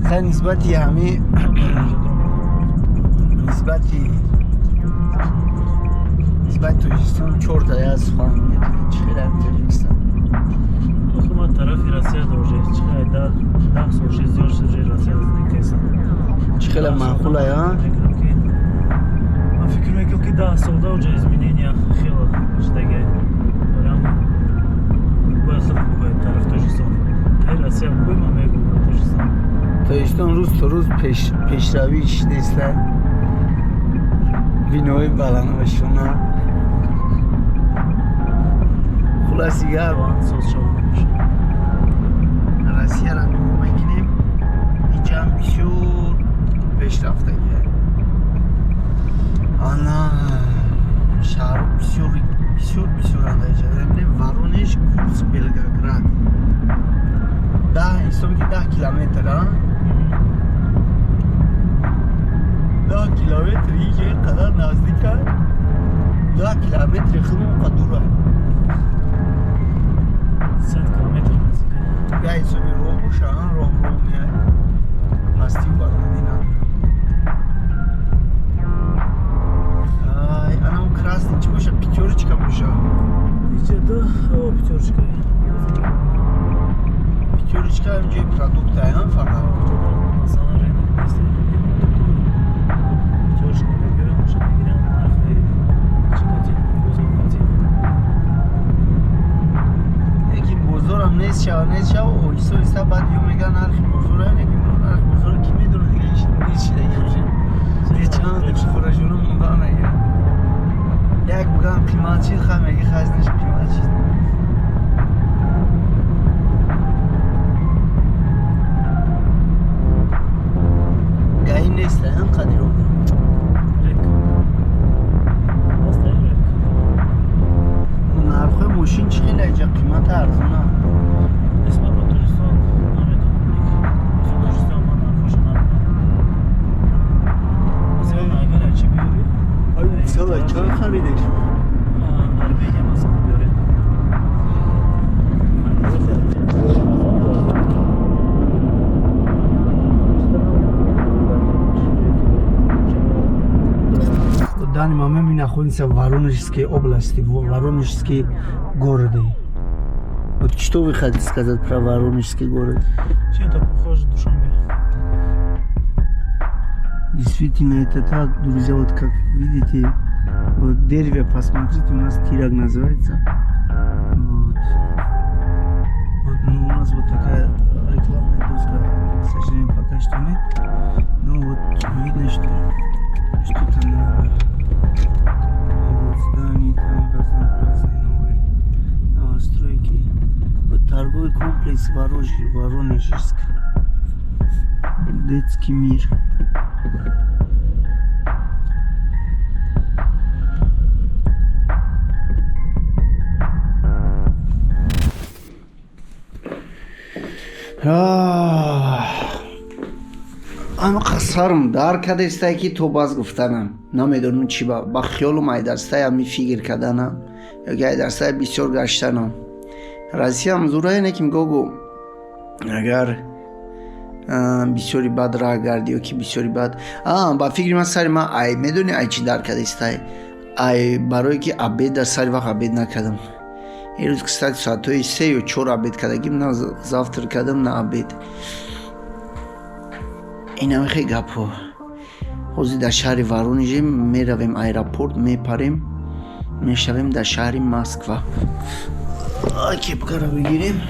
خیلی نسبتی همه نسبتی توجیستان 4 تایی از خواهم میدونی چه خیلی توجیستان آخه ما طرفی راسیه دوشه چه 10 سال 6 سال راسیه دیگه چه خیلی معقوله یا؟ من فکر میکنم که 10 سال دوجه изменения خیلی شدگه برام باید خیلی بگوید طرف توجیستان های راسیه بگوید من میگوید توجیستان روز تا روز پیشرویش نیست بینوی بلانه شما خلاصی گر راسیه را نگاه میکنیم اینجا هم بسیار پیشرفته گیه آنا شهر بسیار اندازه جده وارونش کورس بلگراد 10 کیلومتر ها 10 کیلومتر اینجا قدر نزدیک هست 10 کیلومتر خیلی قدوره 100 کیلومتر نزدیک یا ایسانی رو باشه رو میاد هستی بلندی نداره انا اون красный چی باشه پیتورچکا باشه اینجا پیتورچکا اینجا پرودکت هم فقط مثلا رنگ نیست پیتورچکا بگیرم باشه بگیرم نرخی چقدر بزرگ یکی بزرگم نیست شو و ایسا بعد یو میگن نرخی بزرگه نگیم نرخ بزرگ کی میدونه دیگه هیچ دیگه میشه چند دیگه خورشونو موندن نگه یک بگم قیمت چید خواهم میگه خزنش قیمت چید گاهی نیست هم قدیر رو نرخ ماشین چی خیلی اینجا قیمت ارزونه نسبت به توریستان نمیدونم توریستان من نرخش نمیدونم مثلا اگر چی بیاری سالا چای خریدش عربیه مثلا بیاری Дани момент ми находимся в Воронежской области, в Воронежский городе. Вот что вы хотите сказать про Воронежский город? Чем-то похоже Душанбе. Действительно это так, друзья, вот как видите, вот деревья, посмотрите, у нас тирак называется. Вот, ну, у нас вот такая рекламная доска, к сожалению, пока что нет. Но вот видно, что там новое. Вот здания там разнообразные новые новостройки. Вот торговый комплекс Воронежск. Детский мир. اما قصرم در کده استایی که تو باز گفتنم نمیدونم چی با خیالم ای درستای همی فکر کردنم یا ای درستای بسیار گشتنم رازی هم زوره اینه که میگو اگر بسیاری بد راه گردی یا که بسیاری بد با فکر من سری من ای میدونی ای چی در کده استایی ای برای که عبید در سری وقت عبید نکردم این روز کستاتی ساعتهای 3 یا 4 عبید کردگیم نه زافتر کردم نه عبید این همه خیلی گپ حوضی در شهر وارونژ می رویم ایرپورت می پریم می شویم در شهر مسکوا کپکا را بگیریم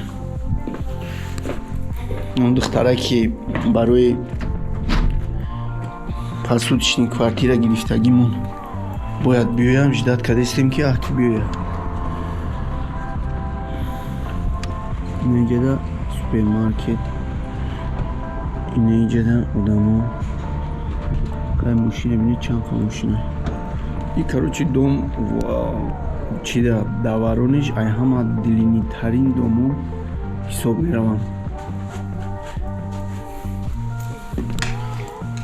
اون دختره که برای پاسودشنی کوارتیره گرفتگیمون باید بیایم جدت کرده استیم که احکی بیاید اینجا دا سوپرمارکت اینجا دا آدم ها ماشینه بینید چند ماشینه این کاروچی دوم چی دا دوارونش ای همه دلینی ترین دومو حساب میروم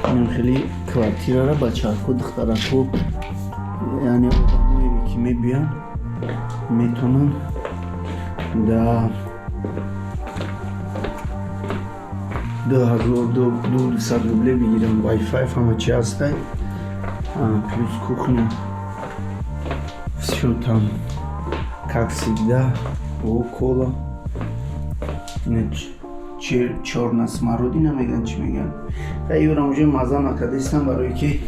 این خیلی کوارتیره را بچه ها دختره ها یعنی آدم هایی که میبین метонан да 200 рублей бигирам. Wi-Fi ҳама чи ҳастай. Плюс кухня. Всё там, как всегда. О, кола. Чёрная смородина меган, чи меган. Юрам уже маза накадистам, барои ки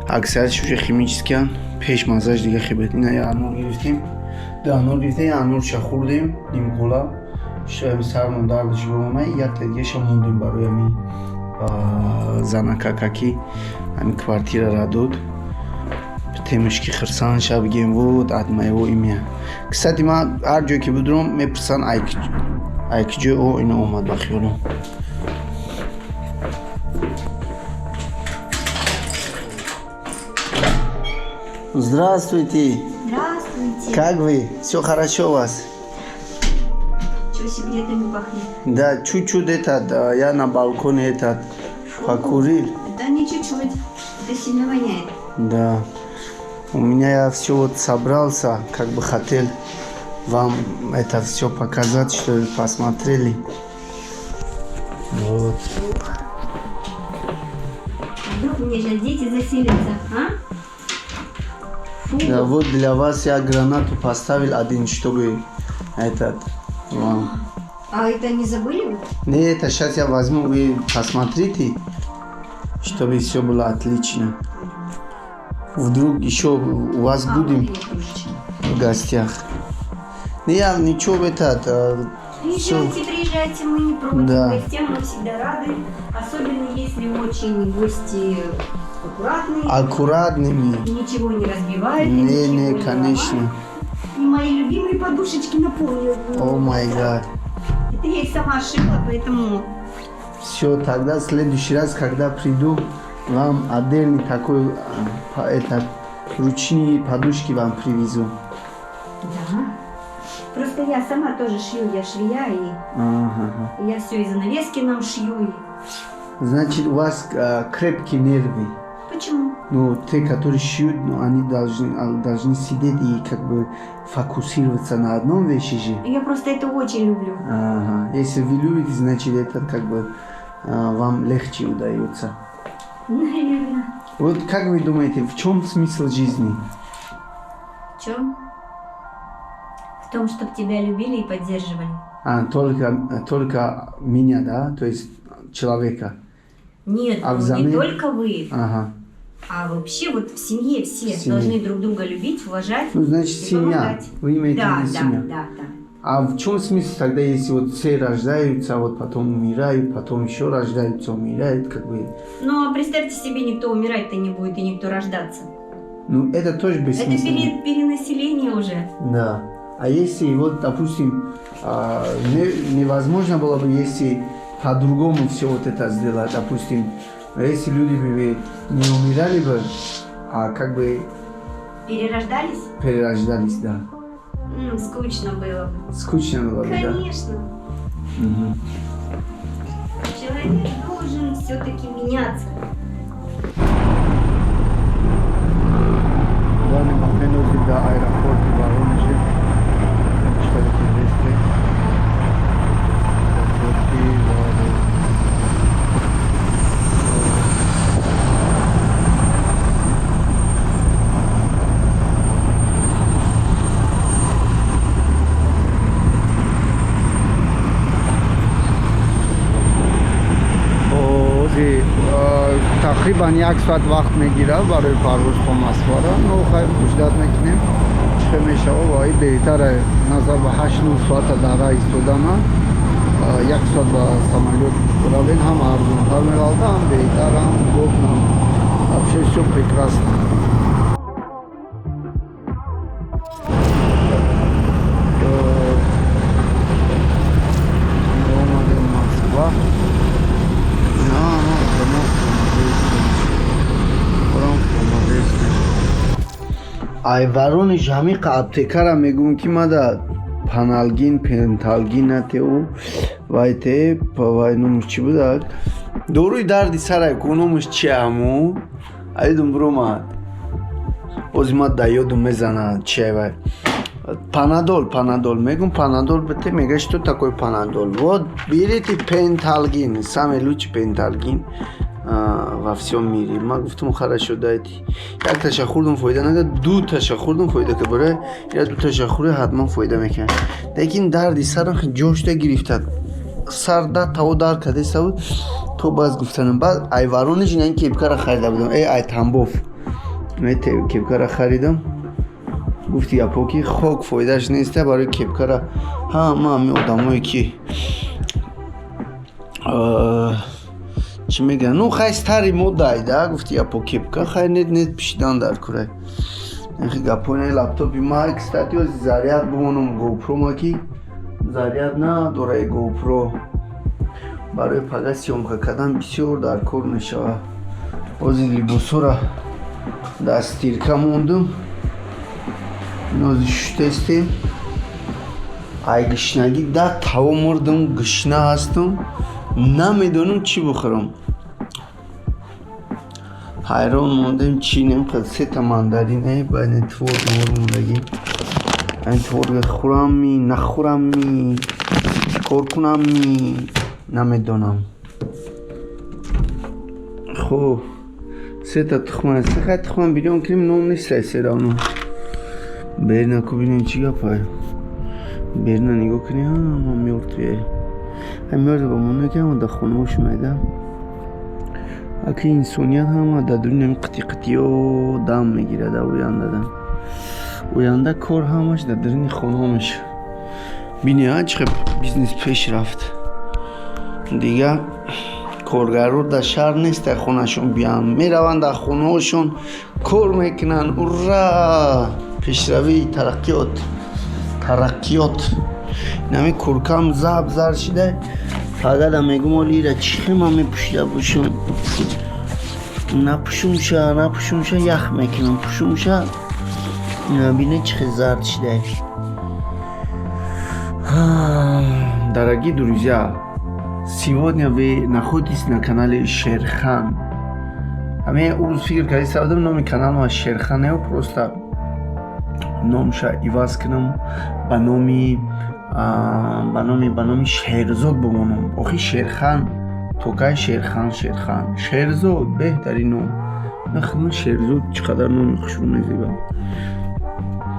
аксарияш уже химическиян. Пеш мазаш дига хибет. Ина я анур гирифтим. Да, анур гирифтим, анурша хурдим, ним кола. Шоям сармон дардиш бомамай, як легеша мондим барои ами занака каки ами квартираро дод. Темишки хирсан шаб гем вуд, адмаево имя. Кстати, ма ҳар ҷое ки будурам мепурсан айки ҷой о ина омад ба хиёлам. Здравствуйте. Здравствуйте. Как вы? Все хорошо у вас? Чего сигаретами пахнет? Да, чуть-чуть я на балконе покурил. Да не чуть-чуть. Это сильно воняет. Да. У меня я все вот собрался, как бы хотел вам это все показать, что вы посмотрели. Вот. Вдруг мне сейчас дети заселятся, а? Фу. Да, вот для вас я гранату поставил один, чтобы вам. А это не забыли вы? Не, это сейчас я возьму, вы посмотрите, чтобы все было отлично. Вдруг еще у вас будем в гостях. Не, я ничего Приезжайте, мы не против. Да. Гостям мы всегда рады. Особенно если очень гости аккуратные. Аккуратными. Ничего не разбивают. Не, конечно. И мои любимые подушечки наполнил. О май гад. Это я их сама шила, поэтому... Все, тогда в следующий раз, когда приду, вам отдельный такой ручные подушки вам привезу. Да. Просто я сама тоже шью, я швея, и Ага. я все и занавески нам шью. Значит, у вас крепкие нервы. Почему? Ну, те, которые шьют, ну, они должны сидеть и как бы фокусироваться на одном вещи же. Я просто это очень люблю. Ага. Если вы любите, значит, это как бы вам легче удается. Наверное. Вот как вы думаете, в чем смысл жизни? В чем? В том, чтобы тебя любили и поддерживали. Только меня, да? То есть человека? Нет, А ну, взамен? не только вы, Ага. а вообще вот в семье все В семье. должны друг друга любить, уважать. Ну, значит, и семья. помогать. Вы имеете в Да, виду да, семью? да. А в чем смысл тогда, если вот все рождаются, вот потом умирают, потом еще рождаются, умирают, как бы... Но представьте себе, никто умирать-то не будет и никто рождаться. Ну, это тоже Это бессмысленно. перенаселение уже. Да. А если вот, допустим, невозможно было бы, если по-другому все вот это сделать, допустим, если люди бы не умирали бы, а как бы Перерождались? перерождались, да. Скучно было бы. Скучно было бы, да? Конечно. Мгм. Человек должен все-таки меняться. В данный момент уже до аэропорта Воронежа. Что это здесь? تقریبا 1 ساعت وقت میگیره برای پرواز تا مسواره. نو خیلی مجدد میکنیم چه میشه و این بهتره نظر به 8-9 ساعت در راه ایستادن 1 ساعت با самолет روین هم ارزان‌تر می‌گالده هم بهتر هم удобно. Вообще все прекрасно. Москва. ай Воронеж ҳамиқа аптекара мегӯм ки мада паналгин пенталгинатеу вайте вай номуш чӣ будак доруи дарди сарайку номуш чиаму айдум бурумад озимад да ёдум мезанад чиай вай Панадол. Мегум панадол бите, мега что такое панадол? Вот берите пенталгин, самый лучший пенталгин во всем мире. Ма гуфтам хорошо дайте. Як таша хурдам фойда нада, ду таша хурдам фойда ка барай, я ду таша хуре ҳатман фойда мекунад. Лекин дарди сарам ҷошда гирифтад. Сарда таво дар каде савуд, то баз гуфтанам. Баъд айварониш ин кепкара харида будам. Ай тамбов. Мен кепкара харидам. Гуфти япоки хок фойдаш нест барои кепкара. Ҳама ҳами одамое ки чӣ мегӯянд, ну хайстари моддаи да, гуфти япо кепка хай нет пишидан дар курай. Нахи гапони лаптопи ма кстати ози заряд бимонам GoPro ма ки заряд надорад GoPro барои пага сёмка кардан бисёр дар кор мешавад. Ози либосора дар стирка мондум. Нози шутестем. Ай гишнагӣ да таво мурдам, гишна ҳастам. Намедонам чӣ бухӯрам. Ҳайрон мондем чӣ намехӯрад. Сета мандарин байни творог мондагӣ. Ин творога хӯрамми, нахӯрамми, чӣ кор кунамми, намедонам. Хуб, сета тухма аст. Хай тухма бирён кунем, ном нест равно. Берна ку бинем чӣ гапай. Берна нигоҳ кунӣ, ма мёртвие. Мёртва бомона ки ҳама дар хонаҳош майда. Аки инсоният ҳама дар дуни қитиқитиё дам мегирад ояндадан. Оянда кор ҳамаш дар даруни хонаҳо мешавад. Бини чӣ хел бизнес пеш рафт. Дигар коргаро дар шаҳр нест дар хонаашон биям. Мераванд дар хонаҳошон кор мекунанд. Ура! Пешравии тараққиёт. Нами куркам зар шида. Фақат мегум оли ира чӣ хел ман мепӯшида бошам. Напӯшумша ях мекунам. Пӯшумша бина чӣ хел зард шида. Дорогие друзья, сегодня вы находитесь на канале Шерхан. Ҳамин уз фикр кардем савдам номи каналам Шерхан не просто номша иваз кунам ба номи Шерзод бимонам. Охи Шерхан токай Шерхан. Шерзод беҳтарин ном. Нахман Шерзод чӣ қадар номи хушбони зиба.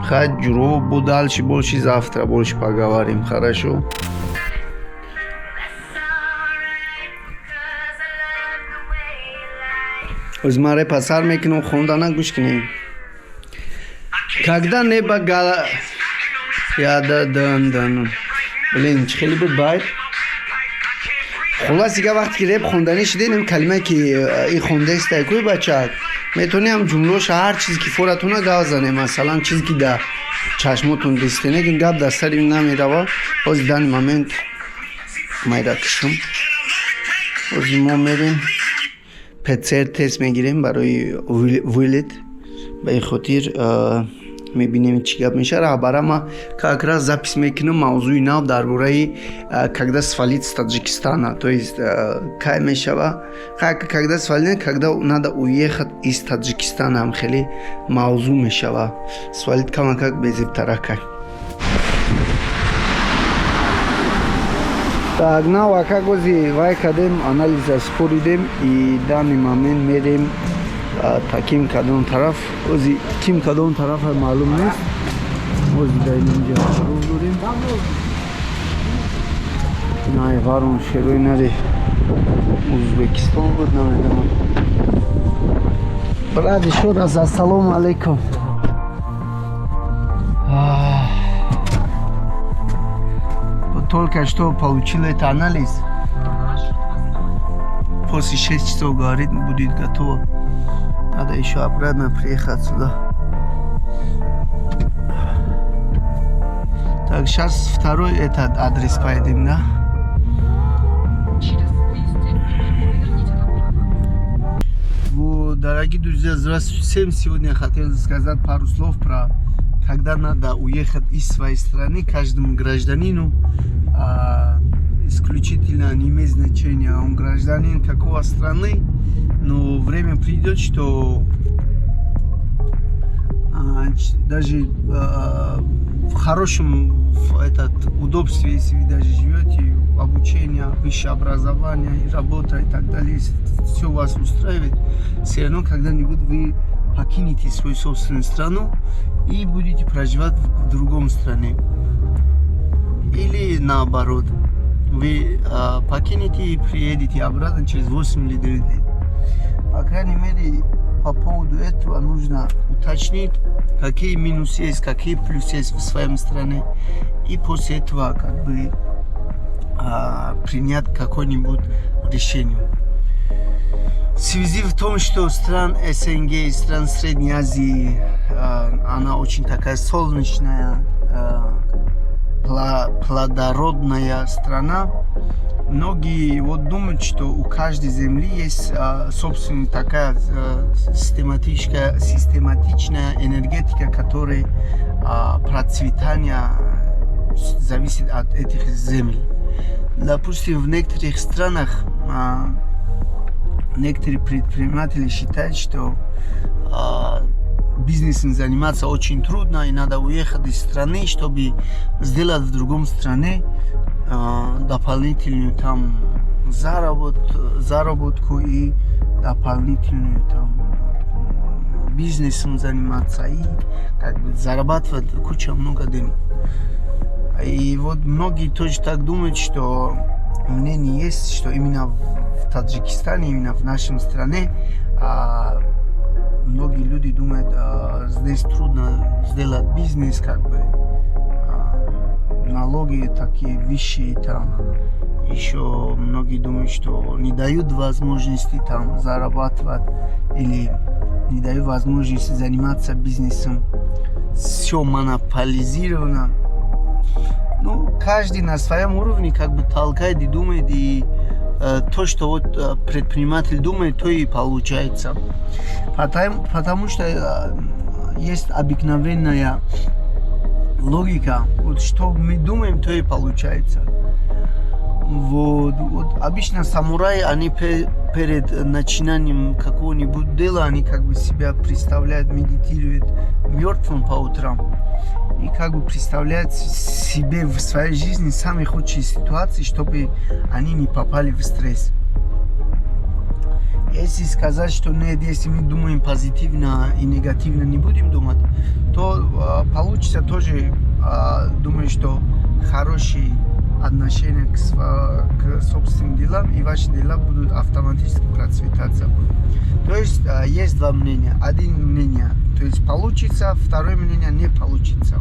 Хай ҷуро бо дальше больше завтра больше поговорим, хорошо? Узмаре пасар мекунам, хондана гӯш кунем. Когда небо блин, чӣ хеле буд байт. Хулас дигар вақте ки реп хонданӣ шидем калима ки и хондаистай кӯй бачак. Метонем ҷумлаша ҳар чизе ки форатона гап занем. Масалан чизе ки да чашмотон дистенегин гап дар сари намерава. Ози дани момент майда кишам. Ози мо мерем ПЦР тест мегирем барои вилет. Ба ин хотир мебинем чӣ гап мешавад. Раҳбара ма как раз запис мекунам мавзӯи нав дар бораи когда свалить с Таджикистана. То есть кай мешава, когда свалить, когда надо уехать из Таджикистана. Ҳам хеле мавзӯ мешава. Свалить камакак безибтаракай. Так, нава как ози вай кадем анализа споридем и дани момент мерем таким кадом тараф. Ози ким кадом тараф маълум нест. Ози дар инҷа рӯ дорем. Най варон шерои нари Узбекистон буд намедонам. Бради шураз, ассалому алейкум. Только что получил этот анализ. После 6 часов, говорит, будет готово. Надо еще обратно приехать сюда. Так, сейчас второй этот адрес поедем, да? Вот, дорогие друзья, здравствуйте всем. Сегодня я хотел сказать пару слов про когда надо уехать из своей страны каждому гражданину. Исключительно не имеет значения, он гражданин какой страны, но время придет, что даже в хорошем удобстве, если вы даже живете, обучение, высшее образование, работа и так далее, если все вас устраивает, все равно когда-нибудь вы покинете свою собственную страну и будете проживать в другом стране. Или наоборот, вы покинете и приедете обратно через 8 или 9 лет. По крайней мере, по поводу этого нужно уточнить, какие минусы есть, какие плюсы есть в своей стране. И после этого как бы принять какое-нибудь решение. В связи в том, что стран СНГ, стран Средней Азии, она очень такая солнечная, плодородная страна, многие думают, что у каждой земли есть собственная такая систематичная энергетика, которая процветание зависит от этих земель. Допустим, в некоторых странах некоторые предприниматели считают, что бизнесом заниматься очень трудно и надо уехать из страны, чтобы сделать в другом стране дополнительную там заработку и дополнительную там бизнесом заниматься и как бы зарабатывать кучу много денег. И вот многие тоже так думают, что мнение есть, что именно в Таджикистане, именно в нашей стране многие люди думают, здесь трудно сделать бизнес, как бы налоги такие вещи там. Еще многие думают, что не дают возможности там зарабатывать или не дают возможности заниматься бизнесом. Все монополизировано. Ну, каждый на своем уровне как бы толкает и думает, и то, что вот предприниматель думает, то и получается. Потому что есть обыкновенная логика, вот что мы думаем, то и получается. Вот обычно самураи, они перед начинанием какого-нибудь дела, они как бы себя представляют, медитируют мертвым по утрам. И как бы представляют себе в своей жизни самые худшие ситуации, чтобы они не попали в стресс. Если сказать, что нет, если мы думаем позитивно и негативно не будем думать, то получится тоже, думаю, что хорошие отношения к собственным делам, и ваши дела будут автоматически процветаться. То есть есть два мнения. Один мнение, то есть получится, второе мнение не получится.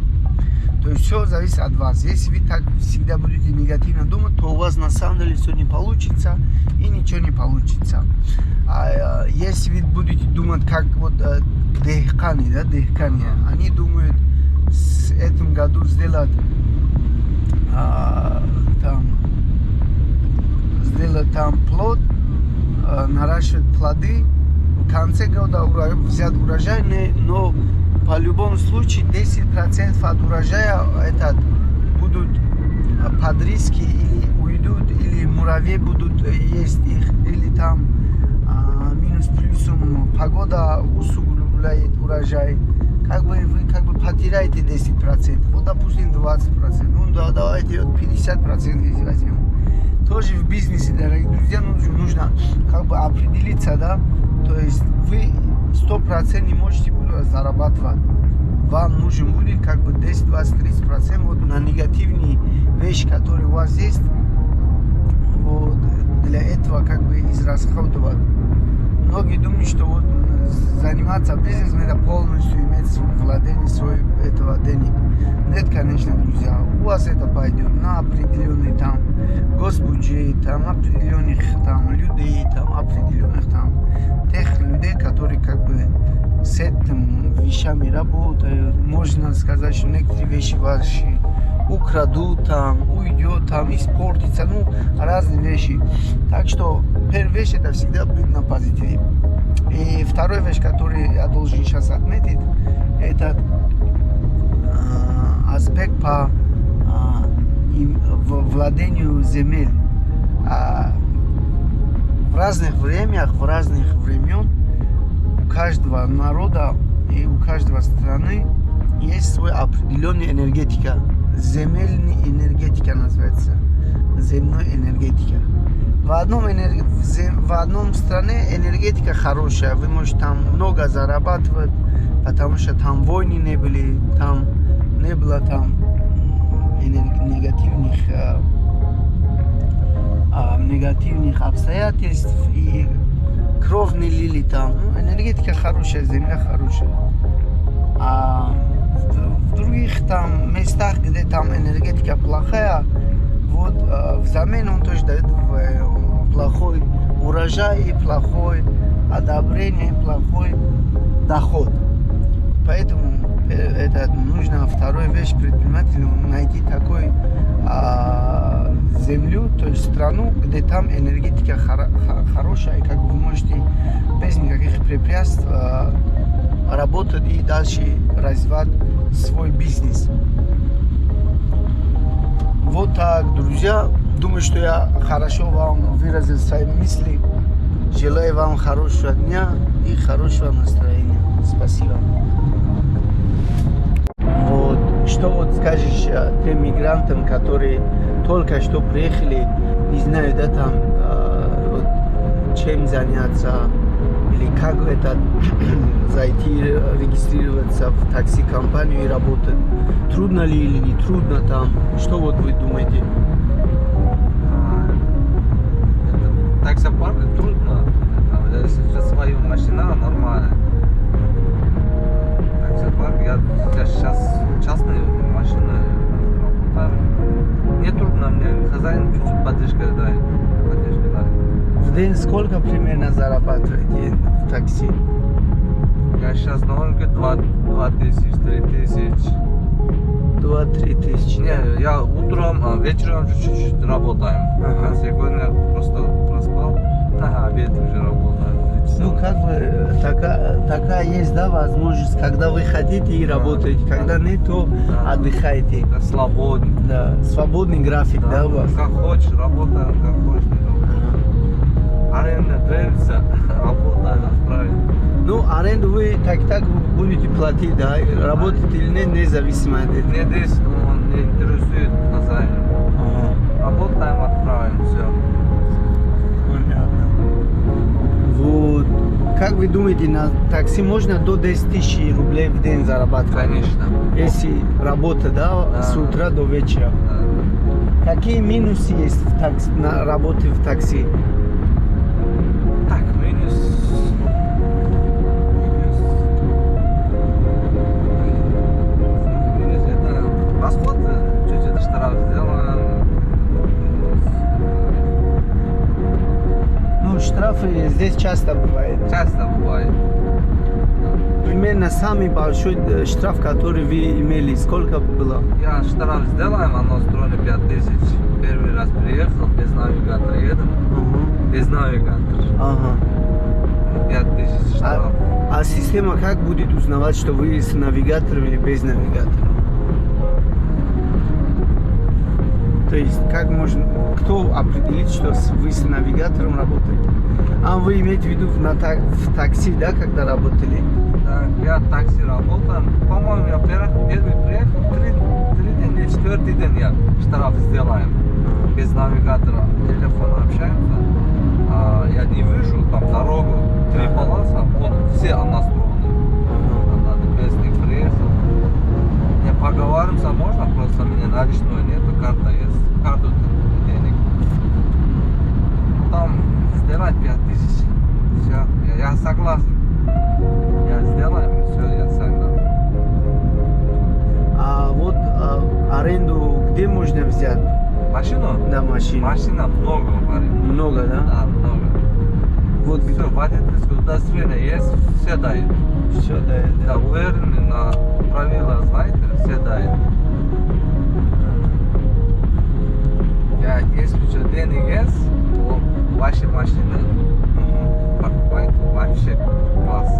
То есть все зависит от вас. Если вы так всегда будете негативно думать, то у вас на самом деле все не получится и ничего не получится. А если вы будете думать, как вот дехкани, они думают в этом году сделать там плод, наращивать плоды, в конце года взять урожай, но по любому случаю 10% от урожая будут подриски или уйдут, или муравьи будут есть их, или там минус плюсом погода усугубляет урожай. Как бы вы потеряете 10%, вот допустим 20%, ну да, давайте 50% если возьмем. Тоже в бизнесе, дорогие друзья, нужно как бы определиться, да, то есть вы 100% не можете зарабатывать. Вам нужен будет как бы 10, 20, 30% вот на негативные вещи, которые у вас есть, вот для этого как бы израсходовать. Многие думают, что вот заниматься бизнесом это полностью иметь владение своих этого денег. Нет, конечно, друзья, у вас это пойдет на определенный там госбюджет, там определенных там людей, там определенных там тех людей, которые как бы с этим вещами работают. Можно сказать, что некоторые вещи ваши украдут, там, уйдет, там, испортится, ну, разные вещи. Так что первая вещь это всегда быть на позитиве. И вторая вещь, которую я должен сейчас отметить, это аспект по владению земель. В разных временах, в разных времен у каждого народа и у каждого страны есть свой определенная энергетика. Земельная энергетика называется. Земной энергетика. В одном стране энергетика хорошая. Вы можете там много зарабатывать, потому что там войны не были, там не было там негативных обстоятельств и кровь не лили там. Ну, энергетика хорошая, земля хорошая. А в других там местах, где там энергетика плохая, вот взамен он тоже дает плохой урожай и плохой одобрение, плохой доход. Поэтому это нужно вторую вещь предпринимателю найти такой землю, то есть страну, где там энергетика хорошая, и как вы можете без никаких препятствий работать и дальше развивать свой бизнес. Вот так, друзья. Думаю, что я хорошо вам выразил свои мысли. Желаю вам хорошего дня и хорошего настроения. Спасибо. Вот, что вот скажешь тем мигрантам, которые только что приехали, не знаю, да, там, вот, чем заняться, или как это зайти, регистрироваться в такси-компанию и работать. Трудно ли или не трудно там? Что вот вы думаете? Таксопарк трудно. Если свою машину нормально. Таксопарк, я сейчас частные машины работаю. Не трудно мне. Хозяин чуть-чуть поддержка дает. В день сколько примерно зарабатываете в такси? Я сейчас на рынке 2000, 3000. 2-3 тысячи. Не, я утром, вечером чуть-чуть работаем. Ага. А сегодня просто проспал, обед уже работаю. Ну, как бы такая есть, да, возможность, когда вы хотите и работаете, когда нет, то отдыхаете. Да, свободный. Да, свободный график, да, у вас? Как хочешь, работаем, как хочешь, не работаем. Аренда нравится, работаем, правильно. Ну, аренду вы так будете платить, да, работать или нет, независимо от этого. Мне здесь он не интересует хозяин. Работаем, отправим, все. Понятно. Вот. Как вы думаете, на такси можно до 10 тысяч рублей в день зарабатывать? Конечно. Если работа, да, с утра до вечера. Да. Какие минусы есть на работе в такси? Так, минус это расход, чуть-чуть штраф сделаем. Ну, штрафы здесь часто бывают. Часто бывает. Примерно самый большой штраф, который вы имели, сколько было? Я штраф сделаем, оно строили 5000. Первый раз приехал, без навигатора едем. Без навигатора. Ага. 5000 штраф. А система как будет узнавать, что вы с навигатором или без навигатора? То есть как можно, кто определит, что вы с навигатором работаете? А вы имеете в виду в такси, да, когда работали? Да, я в такси работаю. По-моему, я первый приехал, 3 день или 4-й день я штраф сделаем. Без навигатора телефона общаемся. Я не вижу там дорогу, 3 полоса, все настроены. Надо без них приехал. Не поговоримся, можно, просто у меня наличного нету, карта есть. Карту денег. Там сделать 5000. Все, я согласен. Я сделаю, все, я согласен. А вот аренду где можно взять? Машину? Да, машину. Машина много, парень. Много, да? Да, много. Вот Все, водительское удостоверение есть, все дают. все, да. Да, уверены на правила, знаете, все дают. Если что денег есть, ваши машины покупайте, вообще класс.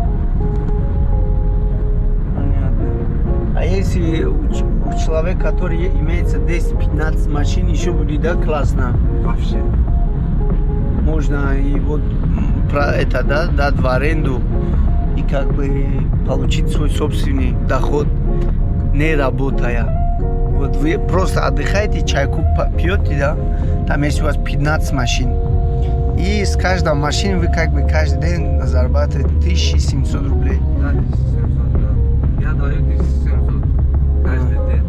Понятно. А если у человека, который имеется 10-15 машин, еще будет, да, классно? Вообще. Можно и вот про это, да, дать в аренду и как бы получить свой собственный доход не работая. Вот вы просто отдыхаете, чайку пьете, да? Там есть у вас 15 машин. И с каждой машины вы как бы каждый день зарабатываете 1700 рублей. Да, 1700, да. Я даю 1700 каждый день.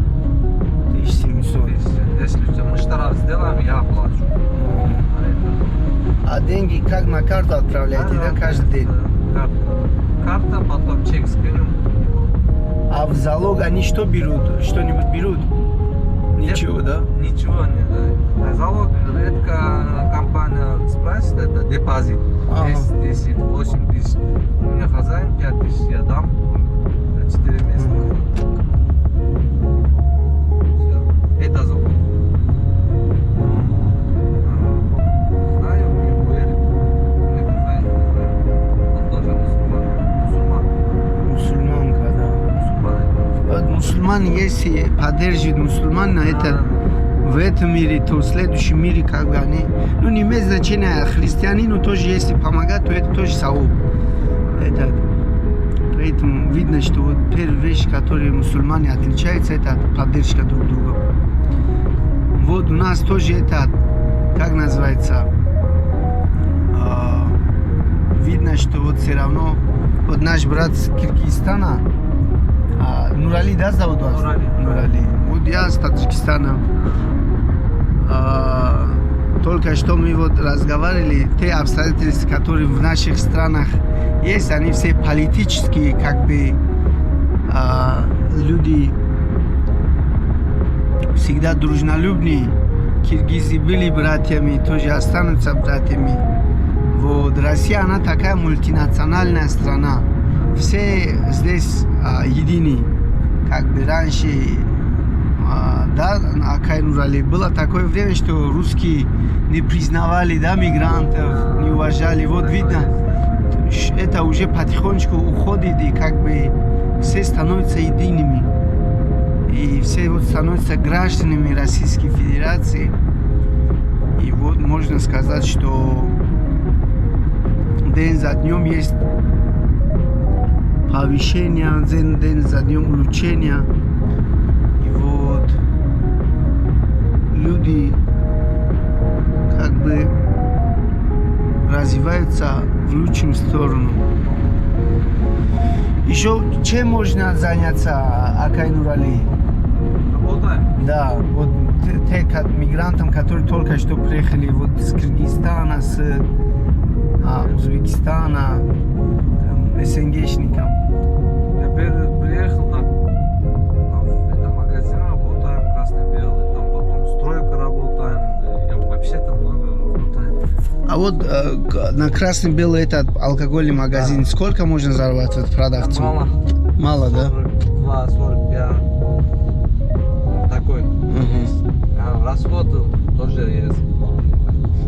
1700. Если мы штраф сделаем, я оплачу. А деньги как на карту отправляете, да, каждый день? Карта, потом чек скинем. А в залог они что берут? Что-нибудь берут? Ничего, да? Ничего не дают. Залог редко компания спрашивает, это депозит. 10, 8 тысяч. У меня хозяин 5 тысяч, я дам 4 месяца. Все. Это залог. Знаю, мне верит. Не знаю. Он тоже мусульман. Мусульманка, да. Вот мусульман, если поддерживают мусульман, это в этом мире, то в следующем мире как бы они... Ну, не имеет значения, христианину тоже, если помогать, то это тоже сауб. Это... Поэтому видно, что вот первая вещь, которой мусульмане отличаются, это поддержка друг друга. Вот у нас тоже это, как называется, видно, что вот все равно, вот наш брат с Киргизстана, Нурали, да, зовут вас? Нурали. Вот я с Таджикистана. Только что мы вот разговаривали, те обстоятельства, которые в наших странах есть, они все политические, как бы люди всегда дружнолюбные. Киргизы были братьями, тоже останутся братьями. Вот Россия, она такая мультинациональная страна. Все здесь едины. Как бы раньше, да, Акай Нурали, было такое время, что русские не признавали, да, мигрантов, не уважали. Вот видно, это уже потихонечку уходит, и как бы все становятся едиными. И все вот становятся гражданами Российской Федерации. И вот можно сказать, что день за днем есть повышение, день за днем улучшение. И вот люди как бы развиваются в лучшую сторону. Еще чем можно заняться, Акай Нурали? Работаем? Да, вот те мигрантам, которые только что приехали вот с Кыргызстана, с Узбекистана, СНГшникам. Я приехал на это магазин, работаем красно-белый, там потом стройка работаем, я вообще там много работаем. А вот на красно-белый этот алкогольный магазин, да, сколько можно зарабатывать продавцу? Мало. Мало, 42, 45. Такой. Расход тоже есть.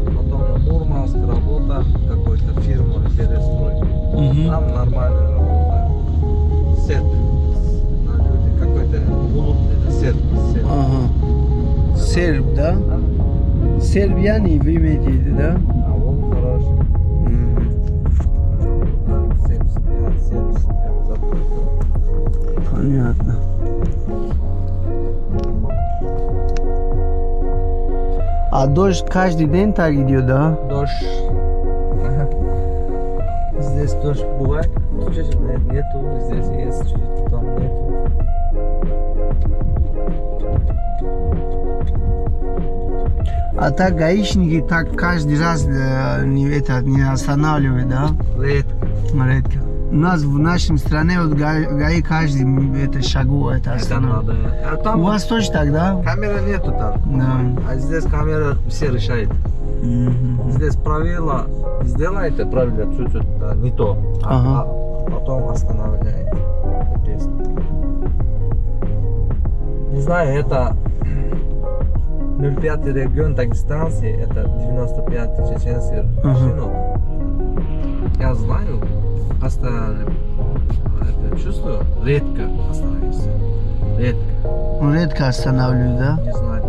Потом на Мурманск работа, какой-то фирма перестройки. Там нормально работаем. Сет. На люди какой-то улучшенный сет. Серб, да? Сербияне вы имеете в виду, да? А он хороший. 75-70 заплатил. Понятно. А дождь каждый день так идет, да? Дождь. Здесь дождь бывает, чуть-чуть нету, здесь есть, чуть-чуть там нету. А так гаишники так каждый раз не останавливают, да? Редко. У нас в нашей стране вот ГАИ каждый шагу останавливает. А там у вас тоже так, да? Камеры нету там. Да. А здесь камера все решает. Здесь правило сделайте, правильно чуть-чуть не то, а потом останавливаете. Не знаю, это 05 регион Дагестанции, это 95 чеченский машину. Я знаю, постоянно это чувствую, редко остановился. Редко. Редко останавливают, да? Не знаю.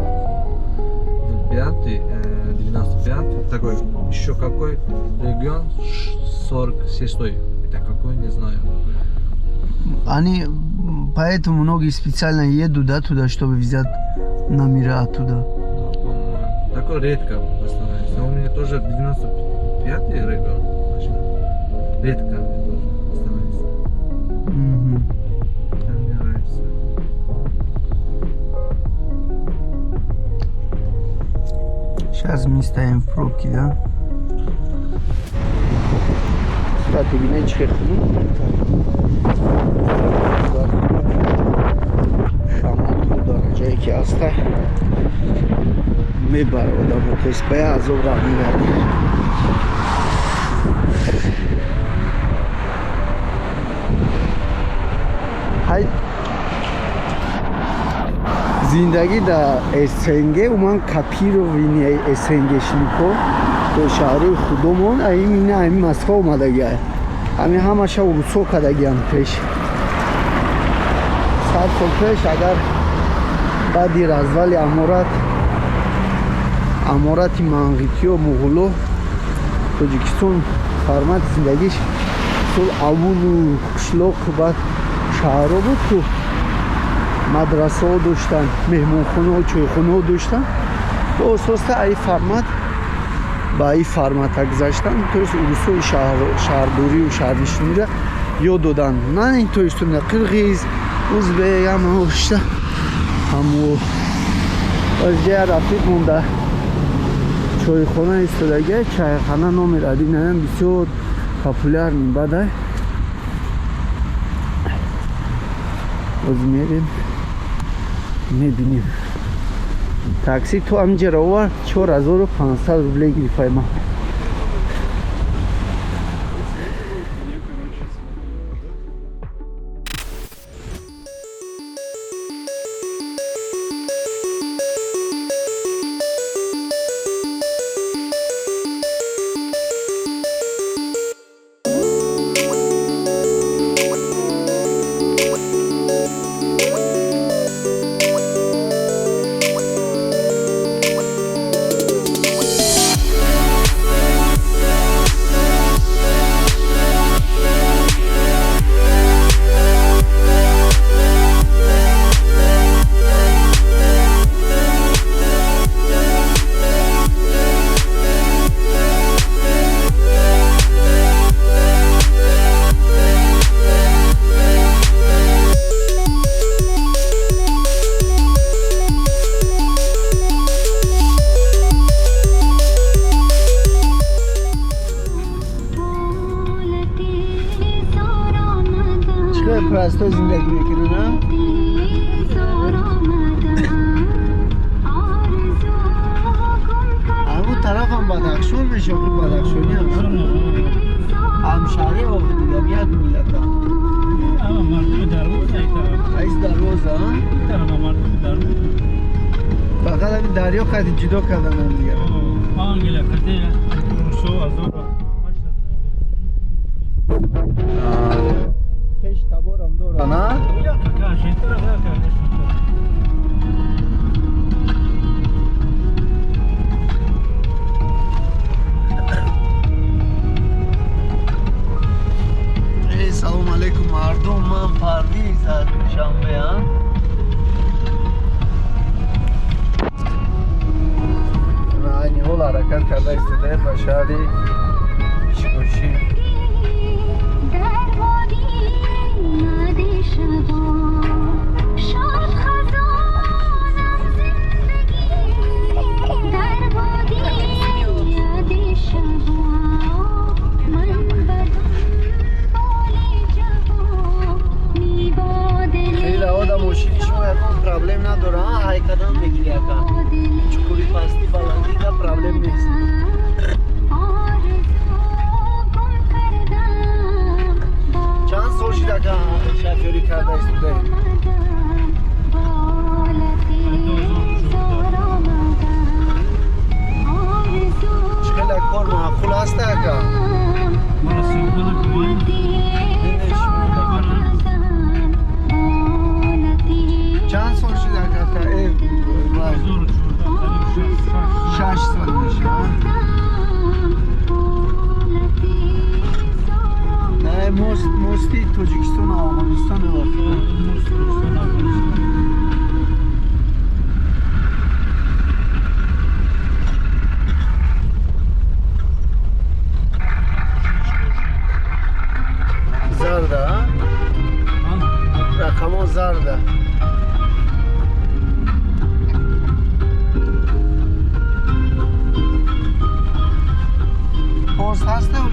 95, такой, еще какой регион, 46-й, это какой, не знаю. Они поэтому многие специально едут, да, туда, чтобы взять номера оттуда. Такое редко остановится. Но у меня тоже 95-й регион. Редко остановится. Мне нравится. Сейчас мы стоим в пробке, да? Кстати, винечки шамату дараҷае ки аста мебаро одамо, то есть бая азоб ра мебарад. ҳай зиндагӣ дар СНГ уман капиро вини СНГшнико то шаҳрҳои худомон аимина ами Москва омадагиа ами ҳамаша урусо кадагиам пеш 100 сол пеш агар баъди развали аморати манғитиё муғуло Тоҷикистон формати зиндагиш сол аввулу қишлоқ баъд шаҳрҳо буд ку мадрасаҳо доштанд, меҳмонхонаҳо, чойхонаҳо доштанд. Бо ососта аи формат ба аи формата гузаштанд, то есть урусҳои шаҳрдорию шаҳрнишиниро ёд доданд. На ин то есть қирғиз, узбек ҳамаҳо шта ҳамо озҷая рафиқ монда чойхона истодагия чайхона номер 1 бисёр популярный бадай. Мерим мебинем такси то амҷара овар 4500 рублей гирифтаи ман. پرستو زندگی میکنن همون طرف هم بدخشان میشه خود بدخشانی همشهری و دیگه میلت اما مردم دروازه ایز دروازه اما مردم دروازه فقط همین دریا قدی جدا کردن هم دیگه آنگله قدی شو از اون پیش تبارم داره نه؟ یا کاش این طرف کاش سلام علیکم مردم، من پرویز از شنبه هم این حال حرکت کرده ایستاده و شهری پیشگوشی پرابلم نداره های کدام بگیری اکا چکوری پاستی بلندی کا پرابلم نیست چند سال شده که شفیاری کرده است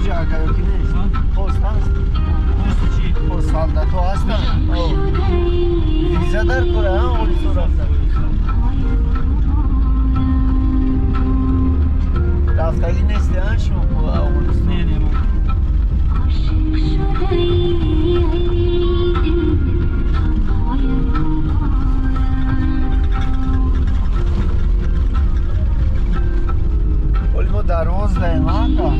اینجا اگر یکی نیست پست هست پست سالداتو هستن ویزا در کره ها اولی تو رفتن رفتگی نیستی ها شما با افغانستان ولی ما در 11 ماه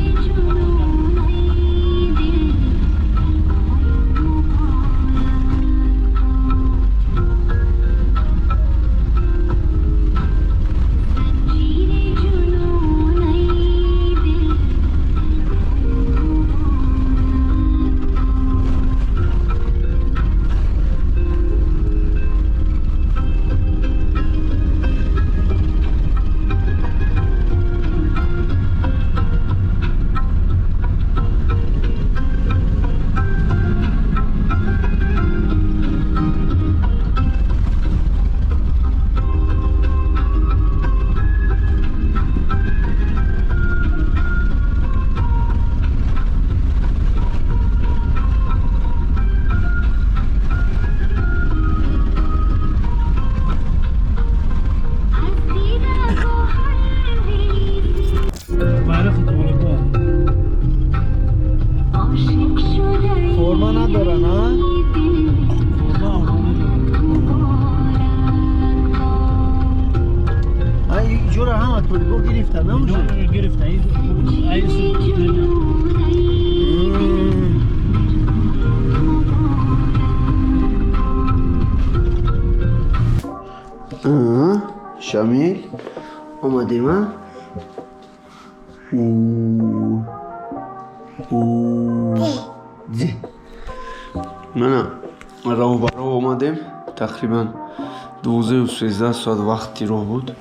شامیل اومدیم ها من راه برا اومدیم تقریبا 12 ساعت وقتی راه بود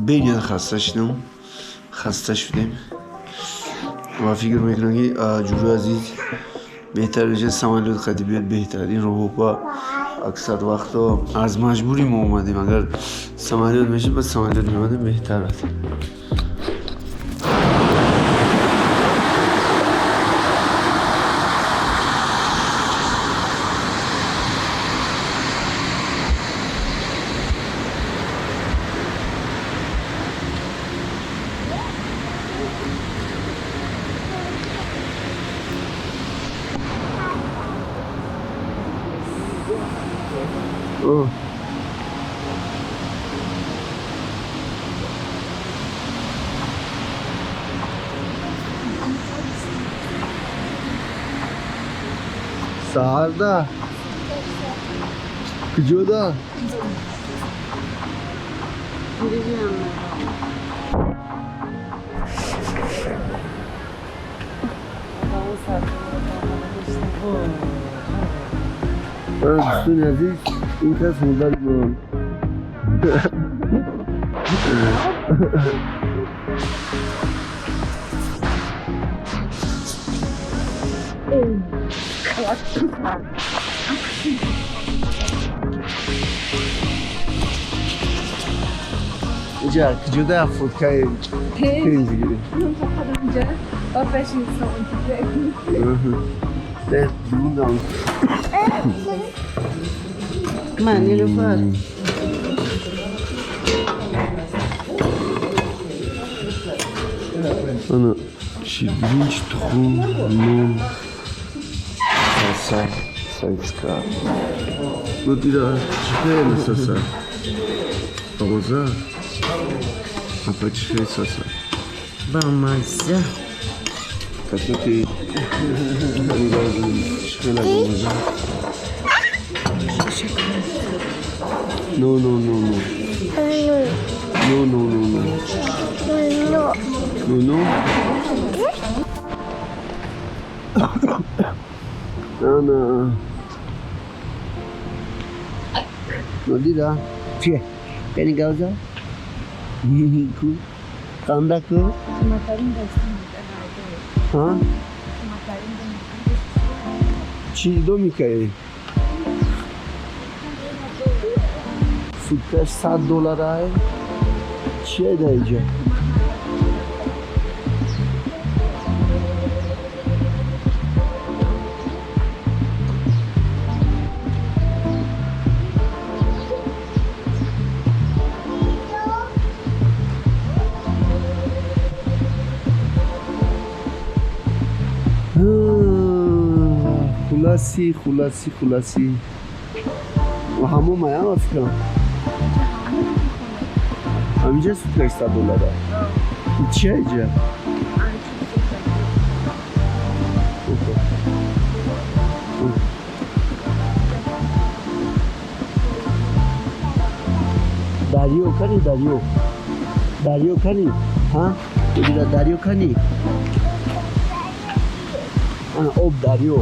بینید خسته شدیم و فکر میکنم که جورو عزیز بهتر بشه سمالیت قدی بیاد بهتر این راه با اکثر وقتا از مجبوری ما اومدیم اگر سمالیت میشه بس سمالیت میمادیم بهتر بود Sağda. Kıcıda. Üstün aziz, inkas model bu. Jack, Judah Furkay. Crazy gibi. Evet, bundan. Man, Nilüfer. Ana, pirinç, tohum, limon, salsa, sayıska. Bu dira, çıkıyor salsa. Rosa. Apa çıkıyor salsa. Bamazza. Katoki. Hani lazım çıkıyor rosa. No. No. Ana. No dira. Cie, kani gauza? Ku. Kanda ku. Ha? Çiğ domikayı. Süper $100 ay. Çiğ dayıcı. خلاصی و همون مایا افکان همینجا $100 چیه اینجا؟ دریو کنی دریو کنی ها؟ بگیره دریو کنی آب دریو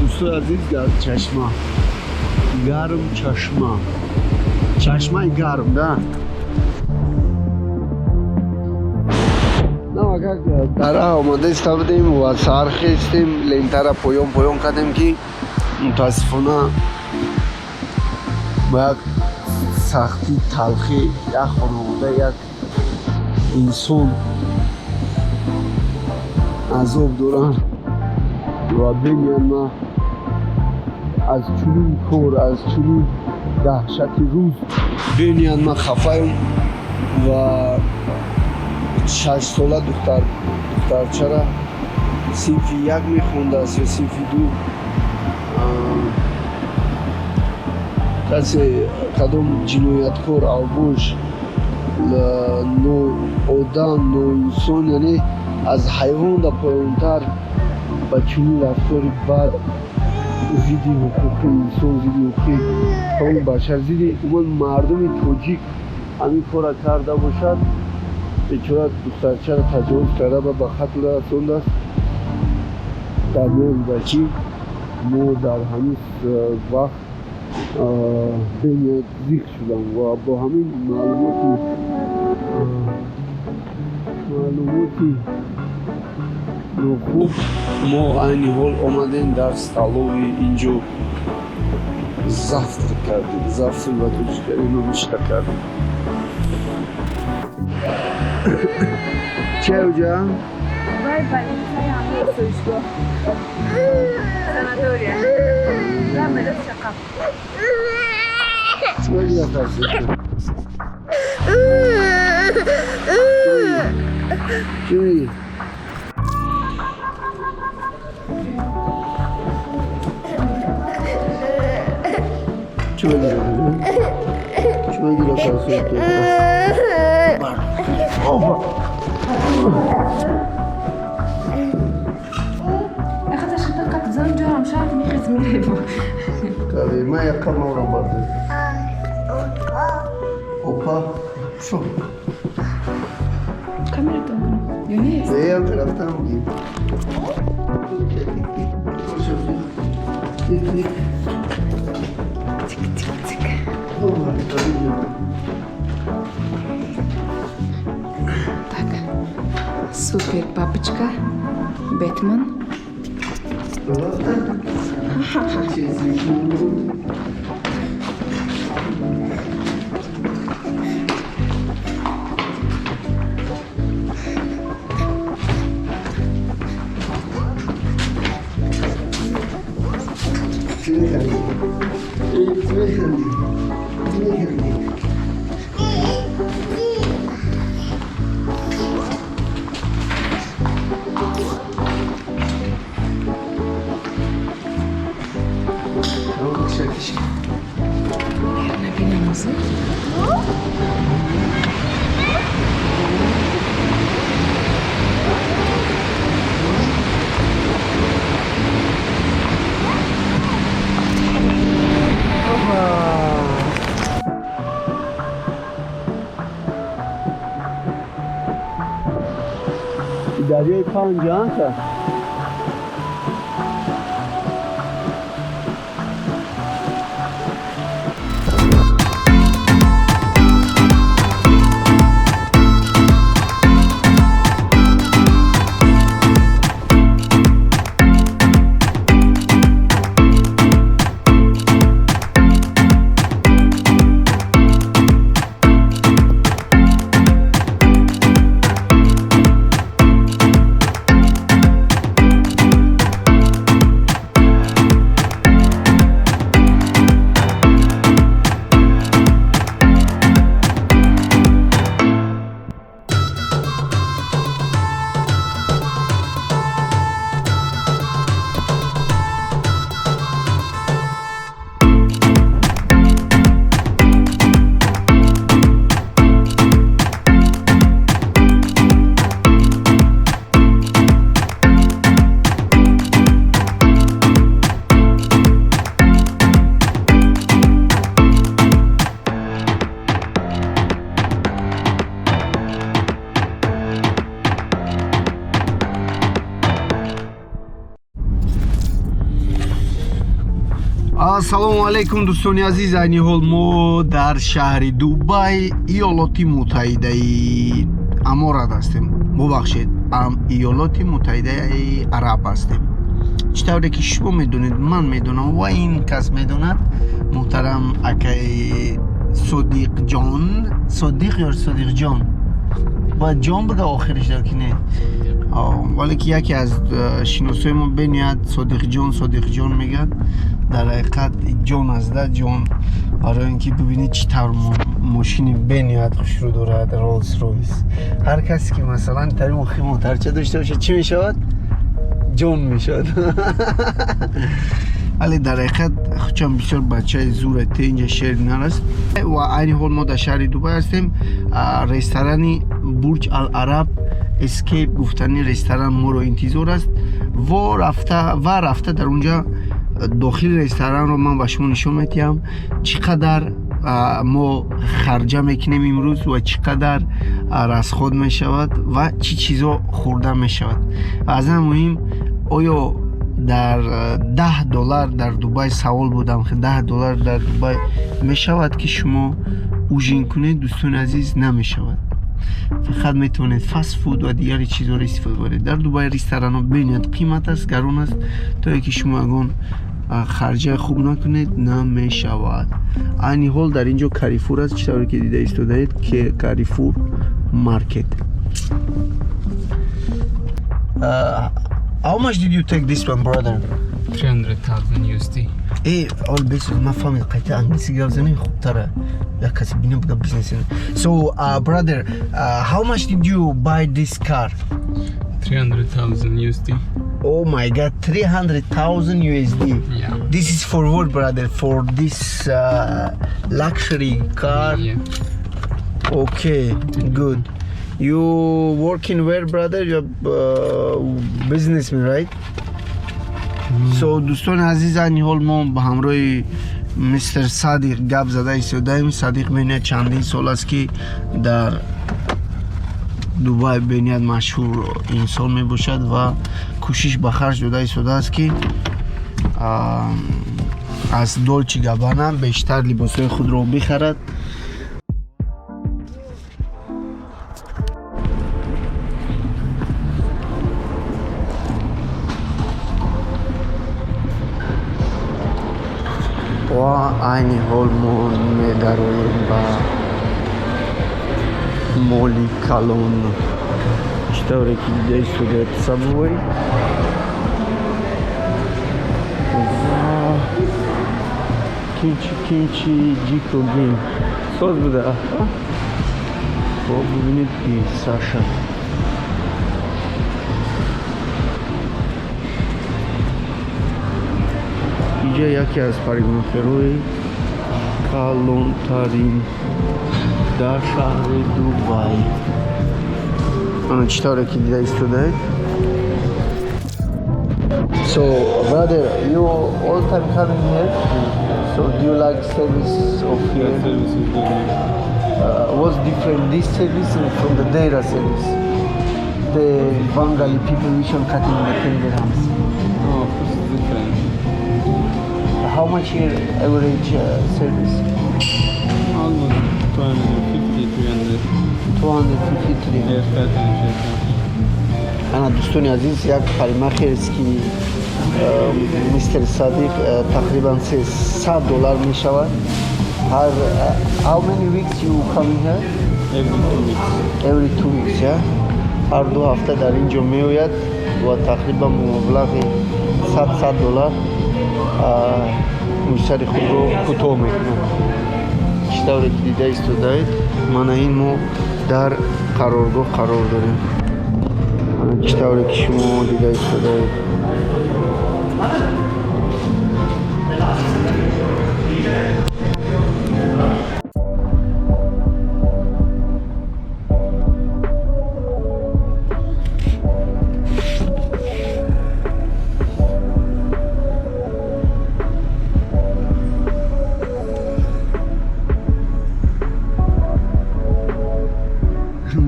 دوستو عزیز چشمه گرم چشمه گرم نه داره آماده استابدیم و سر خیستیم لینتر پویان کردیم که متاسفانه با یک سختی تلخی یک خانواده یک انسان عذاب دارن و بگیم ما از چنین کور از چنین دهشتی روز بینیان ما خفایم و 6 ساله دخترچه را صنف 1 میخونده است یا صنف 2 کسی کدام جنایتکار آبوش نو آدم نو انسان یعنی از حیوان دا پایانتر با چنین رفتاری بد ضد حقوق انسان ضد حقوق تمام بشر ضد اون مردم توجیک همین کار کرده باشد بیچاره دخترچه را تجاوز کرده و به قتل رسانده است در مورد بچی ما در همین وقت بین ذکر شدم و با همین معلوماتی خوب ما عین حال آمدیم در столовой اینجا завтрак کردیم завтрак و دوشکاری نوشته کردیم چه اوجا؟ Vai больница, я слышку. Санатория. Да, мы расчакав. Смотри, оказывается. Чуй. Чего делать? Чего делать, оказывается? Опа! أخذ شنطة زنجر مش عارف مين خزمي كذي ما يقام ورا بعض. أوبا شو؟ كاميرا تاني يونيس إيه كرفتها مجيب. Так, супер папочка, Бэтмен. دریای پنجاه هست ассалому алайкум дӯстони азиз. Айни ҳол мо дар шаҳри Дубай, иёлоти муттаҳидаи Аморат ҳастем. Бубахшед, иёлоти муттаҳидаи Араб ҳастем. чӣ тавре ки шумо медонед, ман медонам ва ин кас медонад, муҳтарам акаи Содиқҷон, Содиқ ё Содиқҷон, бояд ҷон буда охириш дар ки не, вале ки яке аз шиносои мо бениҳад Содиқҷон мегӯяд, дар ҳақиқат ҷон аст да, ҷон, барои ин ки бибинед чӣ тавр мошини бениҳад хушрӯ дорад, Rolls Royce. Ҳар касе ки масалан тари мохи мотарча дошта бошад чӣ мешавад? ҷон мешавад. вале дар ҳақиқат худчам бисёр бачаи зуре те инҷа шеринар аст. ва айни ҳол мо дар шаҳри Дубай ҳастем. Ресторани Бурҷ Ал-Араб Escape гуфтани ресторан моро интизор аст. ва рафта дар унҷа дохили ресторанро ман ба шумо нишон медиҳам, чӣ қадар мо харҷа мекунем имрӯз ва чӣ қадар расход мешавад ва чӣ чизо хӯрда мешавад. ва аз ҳама муҳим, оё дар $10 дар Дубай савол будам, $10 дар Дубай мешавад ки шумо ужин кунед? Дӯстони азиз, намешавад. фақат метавонед фаст фуд ва дигари чизҳоро истифода баред. Дар Дубай ресторанҳо бениҳад қимат аст, гарон аст, то е ки шумо ягон харҷаи хуб накунед, намешавад. Айни ҳол дар инҷо Карифур аст, чӣ тавре ки дида истодаед, Карифур маркет. How much did you take this one, brother? 300,000 USD. All basic, ma family qayta anglisi gavzani xubtara. Ya kasi bina buda business. So, brother, how much did you buy this car? 300,000 USD. Oh my god, 300,000 USD. Yeah. This is for what, brother? For this luxury car? Yeah. Okay, good. You working where, brother? You're businessman, right? So, دوستان عزیز، این حال ما به همراه مستر صادق گپ زده ایستادیم. صادق بینید چندین سال است که در دبی بینید مشهور انسان می باشد و کوشش به خرج داده ایستاده است که از دولچه گابانا بیشتر لباسهای خود را بخرد. و عین حال ما می‌داریم با مولی کالون چطوری که دیده ایستاده سبوی و کیمچی جیکو گیم ساز بوده. خب ببینید که ساشا اینجا یکی از پریگونفروی کلانترین در شهر دبی. آن چطوره که دیده ایستاده؟ So, brother, you all time coming here? So, do you like service of here? Yeah, service is good. What's different this service from the Deira service? The Bengali people which are cutting the 10 dirhams. Oh, it's different. How much here average service? Almost 250, 300. 253. Yeah, better and better. أنا دوستانی عزیز، یک کلمه خیر است که مستر صادق تقریبا $300 می شود. How many weeks you coming here? Every 2 weeks. Every 2 weeks, yeah? هر 2 هفته در اینجا می آید و تقریبا مبلغ $100 مشتری خود رو کوتاه میکنه. چطوری که دیده ایستاده؟ من این ما در قرارگاه قرار داریم. چطوری که شما دیده ایستاده؟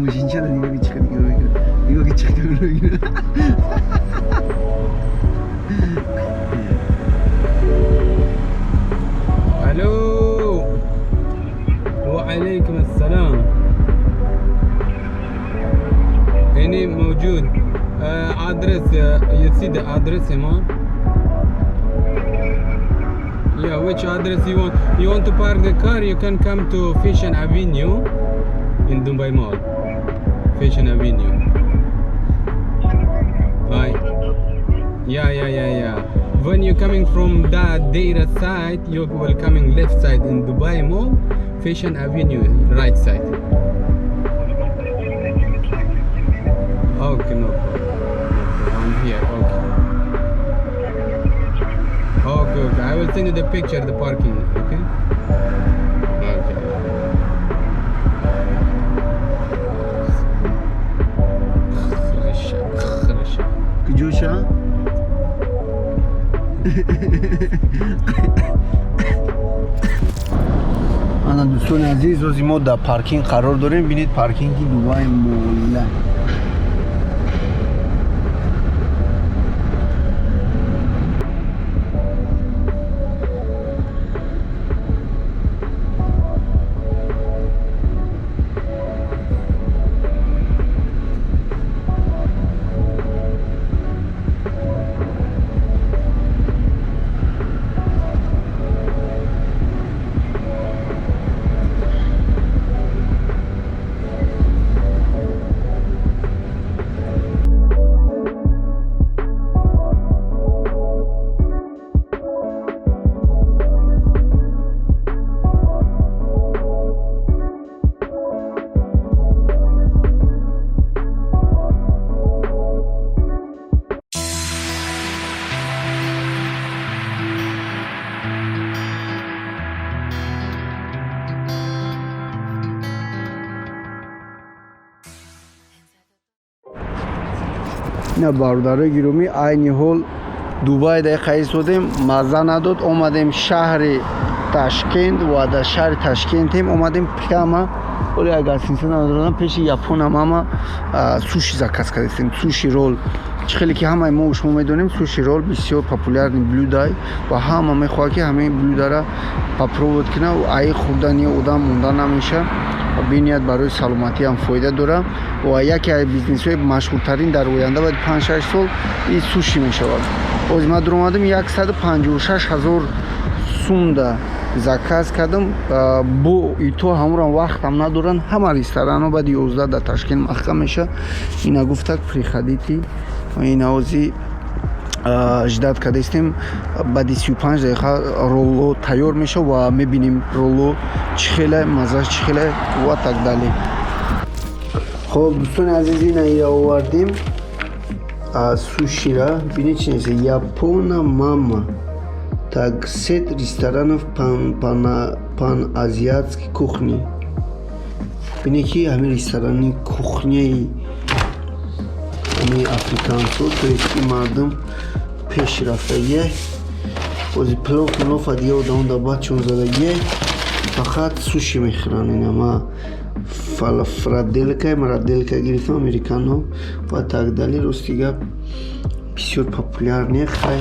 Mujincha da niga gichka niga gichka Maybe موجود. Address. You see the address, Imam? Yeah, which address you want? You want to park the car? You can come to Fashion Avenue in Dubai Mall. Fashion Avenue. Right. Yeah. When you're coming from that Deira side, you will coming left side in Dubai Mall, Fashion Avenue, right side. Okay, no problem. I'm here. Okay. I will send you the picture, the parking. Okay. جوشا انا دوستان عزیز روزی ما در پارکینگ قرار داریم. بینید پارکینگ دبی مول. نه برادر گرامی، عین حال دبی در قیصودیم مزه نداد. آمدیم شهر تاشکند و در شهر تاشکند هم آمدیم پیاما. ولی اگر سینسه ندارم پیش یاپون هم سوشی زکاس کردیم. سوشی رول خیلی که همه ما شما میدونیم سوشی رول بسیار پاپولار بلودای و همه میخواد که همه بلودا را پاپروود کنه و ای خوردنی آدم موندن نمیشه. بینیت برای سلامتی هم فایده داره و یکی از بیزنس های مشهورترین در آینده بعد 5-6 سال این سوشی می شود. از ما در اومدم 156,000 سوم ده زکاس کردم. با ایتو همون وقت هم ندارن. همه رستوران ها بعد 11 در تاشکند محکم میشه. اینا گفتک پریخدیتی و این اوزی اجداد کردیم. بعد 35 دقیقه رولو تیار میشه و میبینیم رولو چخیله مزه چخیله و так دالی. خب دوستان عزیز اینا آوردیم سوشی را. بینید چی نیست یاپونا ماما так сет ресторанов пан-азиатской кухни. Бинед ки ҳамин ресторани кухняи ҳамин африканцо, то есть ин мардум пешрафтагия ози плов адия одамон дар бачон задагия фақат суши мехӯранд. инама фраделка мараделка гирифтам американо ва так дали. рости гап бисёр популярне. хай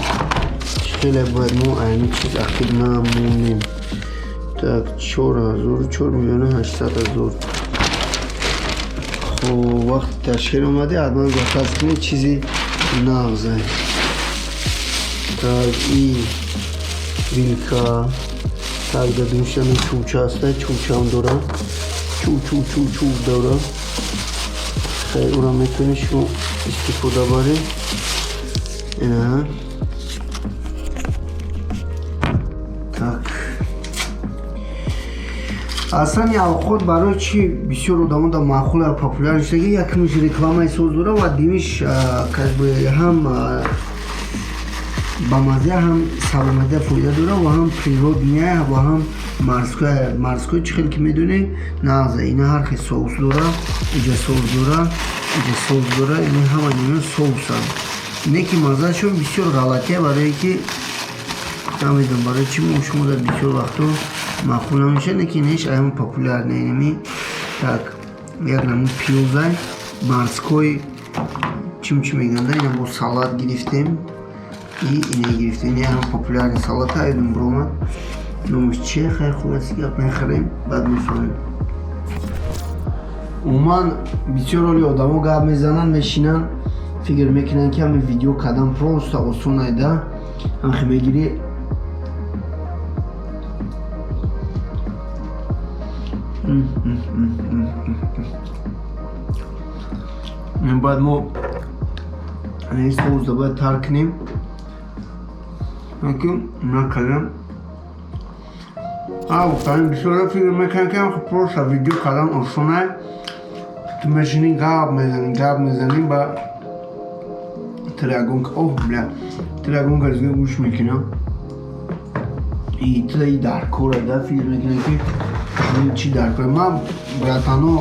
خیلی باید ما اینو چیز اخیر نمونیم. так 4,800,000. خب وقت تشکیل اومده حتما زکاس کنید چیزی نغزه. так این ویلکا так دادیمشم این چوچه هسته. چوچه هم داره. چو داره. خیلی اونم میتونی شما استفاده باری. اینه اصلا یا خود برای چی بسیار آدم دا معقول و پاپولار نشده که یکمیش رکلامه سوز داره و دیمیش هم با مزه هم سلامتی فایده داره و هم پریرودیه و هم مرزکوی چی خیلی که میدونه نازه. اینه هر خیلی سوس داره. اینجا سوس داره. اینه همه نیمه سوس هم. اینه که مزه شون بسیار غلطیه برای که نمیدونم برای چی شما در بسیار وقتا معقول نمیشه. نکی نیش ایام پاپولار نینمی. так یک نمون پیوزای مرزکوی چی میگن ده. اینا با سالات گرفتیم. اینه گرفتیم. اینه هم پاپولار سالات هایدون برومد. نموش چیه خیلی خوب است که اپ نخریم بعد میفهمیم. عموما بسیار حالی آدم ها گپ میزنن میشینن فکر میکنن که همین ویدیو کردن پروست آسون ایده هم میگیری باید ما این سوز رو باید ترک کنیم نکن نکردم گفتم بسیار فکر میکنم که پروست ویدیو کردن آسونه تو میشینی گپ میزنیم با تلگون که اوه بله تلگون که از گوش میکنم ای در کوره ده فکر میکنم که این چی در کوره من براتانو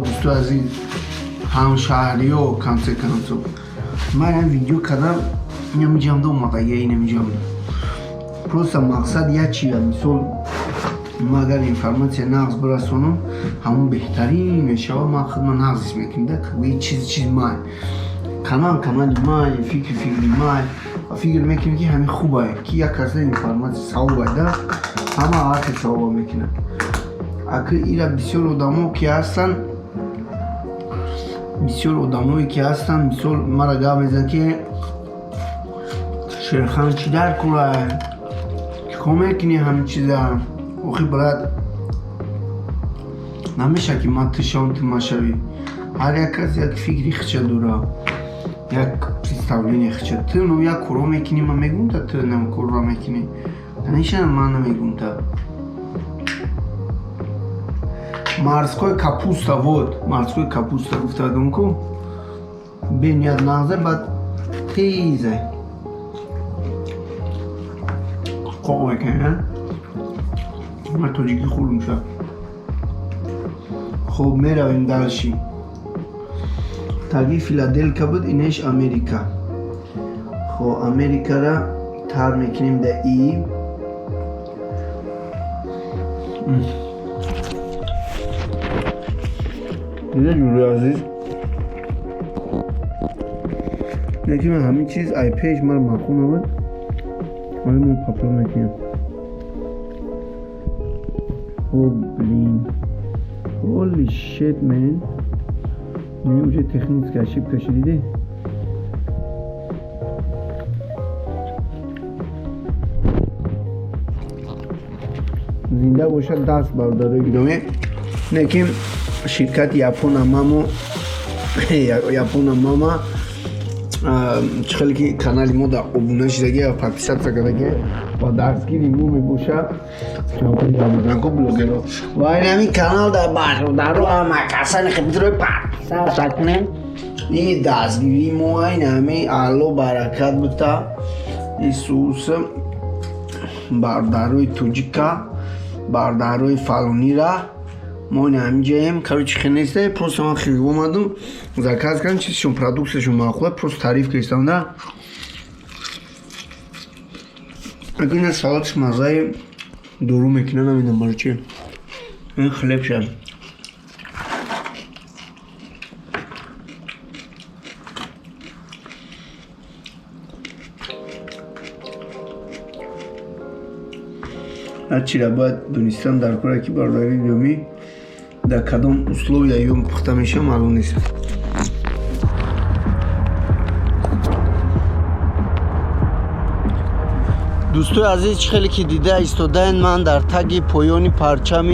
دوستو عزیز همشهری و کنسو من این ویدیو کردم نمیجام دو مقایه نمیجام پروست مقصد یا چیه مثل ما اگر اینفرماسیون نقص برسونم همون بهترین میشه و ما خدمت نقصش میکنیم ده که چیز مای کانال مای فکر مای و فکر میکنیم که همین خوبه که یک کسی اینفرماسیون سوابه ده همه آرک سوابه میکنن اگر ایرا بسیار آدمو که هستن مثل مرا گاه میزن که شیرخان چی در کنه که کمک کنی همین چیزه اوخی برد نمیشه که من تشان تماشاوی هر یک کسی یک فکری خچه دوره یک представление خچه تو نو یک کورو میکنی من میگم تا تو نم کورو میکنی نمیشه من نمیگم تا морской капуста вот морской капуста گفتم کو بنیاد نازه بعد تیزه خوب میکنه ما توجیکی خورم شد خب میرویم دلشی تاگی فیلادلفیا بود اینش امریکا خب امریکا را تر میکنیم در ای دیده جوری عزیز یکی من همین چیز ای پیج مال مخونه بود مال من پاپلو میکنیم Holy shit man نمیشه تکنیک کشیب کشیدیده زنده باشد دست برداره گیدومه نکیم شرکت یاپون ماما چخلی که کانالی ما در ابونه شدگه و پاکستان سکرده با درسگیری مو میبوشه چون بلوگرو و این همین کانال در رو همه کسانی خیلی روی پاکستان سکنه این دستگیری مو این همین علو برکت بوده ایسوس بارداروی توجیکا بارداروی فالونی را ما این همینجاییم короче خیلی نیسته پروست من خیلی اومدم заказ کردم چیزشون پرودوکسشون معقوله پروست تعریف کردم ده اگه این سالاتش مزای دورو میکنه نمیدونم برای چی این خلیب شد هرچی را باید دونستم در کره که بارداری دومی در کدام условия یوم پخته میشه معلوم نیست دوستو عزیز خیلی که دیده ایستادن من در تگ پایانی پرچم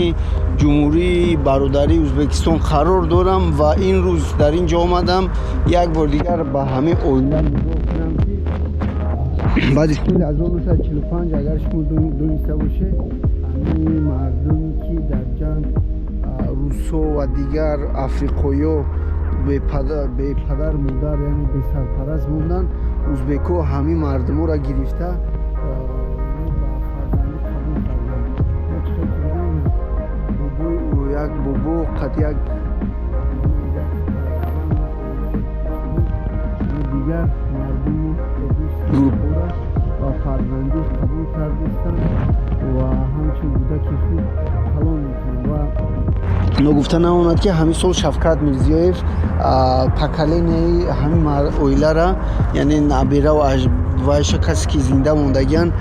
جمهوری برادری ازبکستان قرار دارم و این روز در اینجا آمدم یک بار دیگر به همه اویلان میگفتم که بعد از سال 1945 اگر شما دونسته باشه همه مردمی که در جنگ روسو و دیگر افریقایی به پدر مادر یعنی به سرپرست موندن ازبکو همه مردم را گرفته یک بابو قد یک دیگر مردم گروه و فرزندی قبول کردستن و همچنین بوده که خود کلام میکنه و نگفته نماند که همین سال شفقت میرزیویف پکلین همین اویله را یعنی نبیره و вайша касе ки зинда мондагиян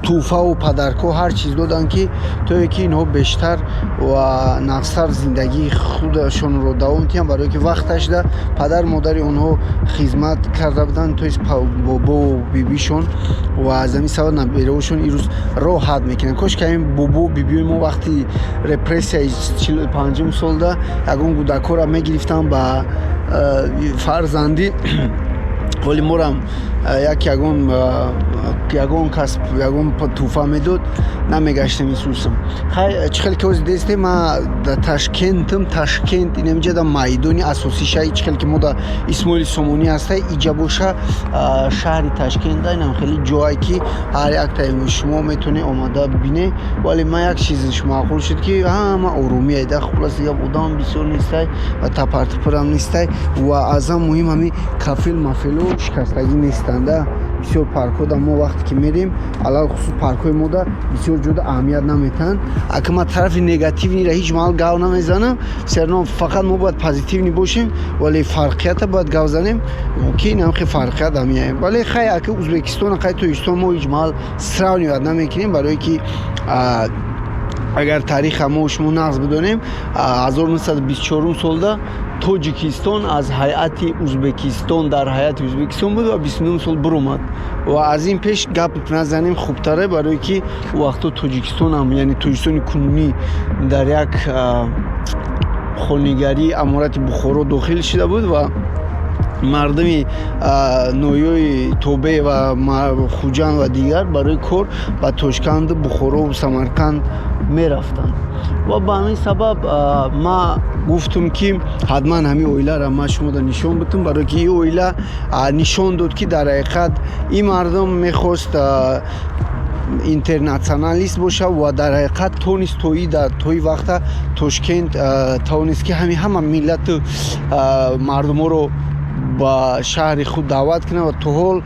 туҳфаву падарко ҳар чиз додан ки тое ки инҳо бештар ва нафстар зиндагии худашонро давом диҳанд, барое ки вақташда падар модари онҳо хизмат карда буданд, то есть бобо бибишон ва аз ҳамин сабаб набераҳошон ирӯз роҳат мекунанд. Кош ки ҳамин бобо бибиёи мо вақти репрессияи 45 солда ягон гудакҳоро мегирифтанд ба фарзандӣ, вале морам ягон касб ягон туҳфа медод, намегаштем исӯсам. Хай чӣ хел ки ҳозир дестем ма да Ташкентам. Ташкент инамиҷа да майдони асосиша чӣ хел ки мо да Исмоили Сомонӣ ҳастай иҷа боша шаҳри Ташкент да инам хеле ҷое ки ҳар як тайми шумо метавонед омада бибинед, вале ман як чизш маъқул шуд ки ҳама оромия да хулас дигар одам бисёр нестай ва тапартупурам нестай ва аз ҳам муҳим ҳамин кафел мафело шикастагӣ нестанд да. Бисёр паркҳо да мо вақте ки мерем алал хусус паркҳои мо да бисёр ҷода аҳамият наметаҳанд. Ака ман тарафи негативниро ҳеҷ маҳал гав намезанам, серно фақат мо бояд позитивни бошем, вале фарқията бояд гав занем ки инам хе фарқият ҳамияем. Вале хай ака Узбекистон хай Тоҷикистон мо ҳеҷ маҳал сравниват намекунем, барое ки агар тариха мо шумо нағз бидонем 1924 солда Тоҷикистон аз ҳайати Узбекистон дар ҳайати Узбекистон буд ва 29 сол буромад ва аз ин пеш гап назанем хубтаре, барое ки вақто Тоҷикистонам яъне Тоҷикистони кунунӣ дар як хонигарии аморати Бухоро дохил шуда буд ва мардами ноҳияи Тобе ва Хуҷанд ва дигар барои кор ба Тошканд, Бухоро, Самарканд мерафтанд ва ба ҳамин сабаб ма гуфтам ки ҳатман ҳамин оиларо ма шумода нишон будам, барое ки ин оила нишон дод ки дар ҳақиқат ин мардум мехост интернационалист боша ва дар ҳақиқат тонист тои вақта Тошкент тавонист ки ҳама миллату мардуморо ба шаҳри худ даъват кунад ва то ҳол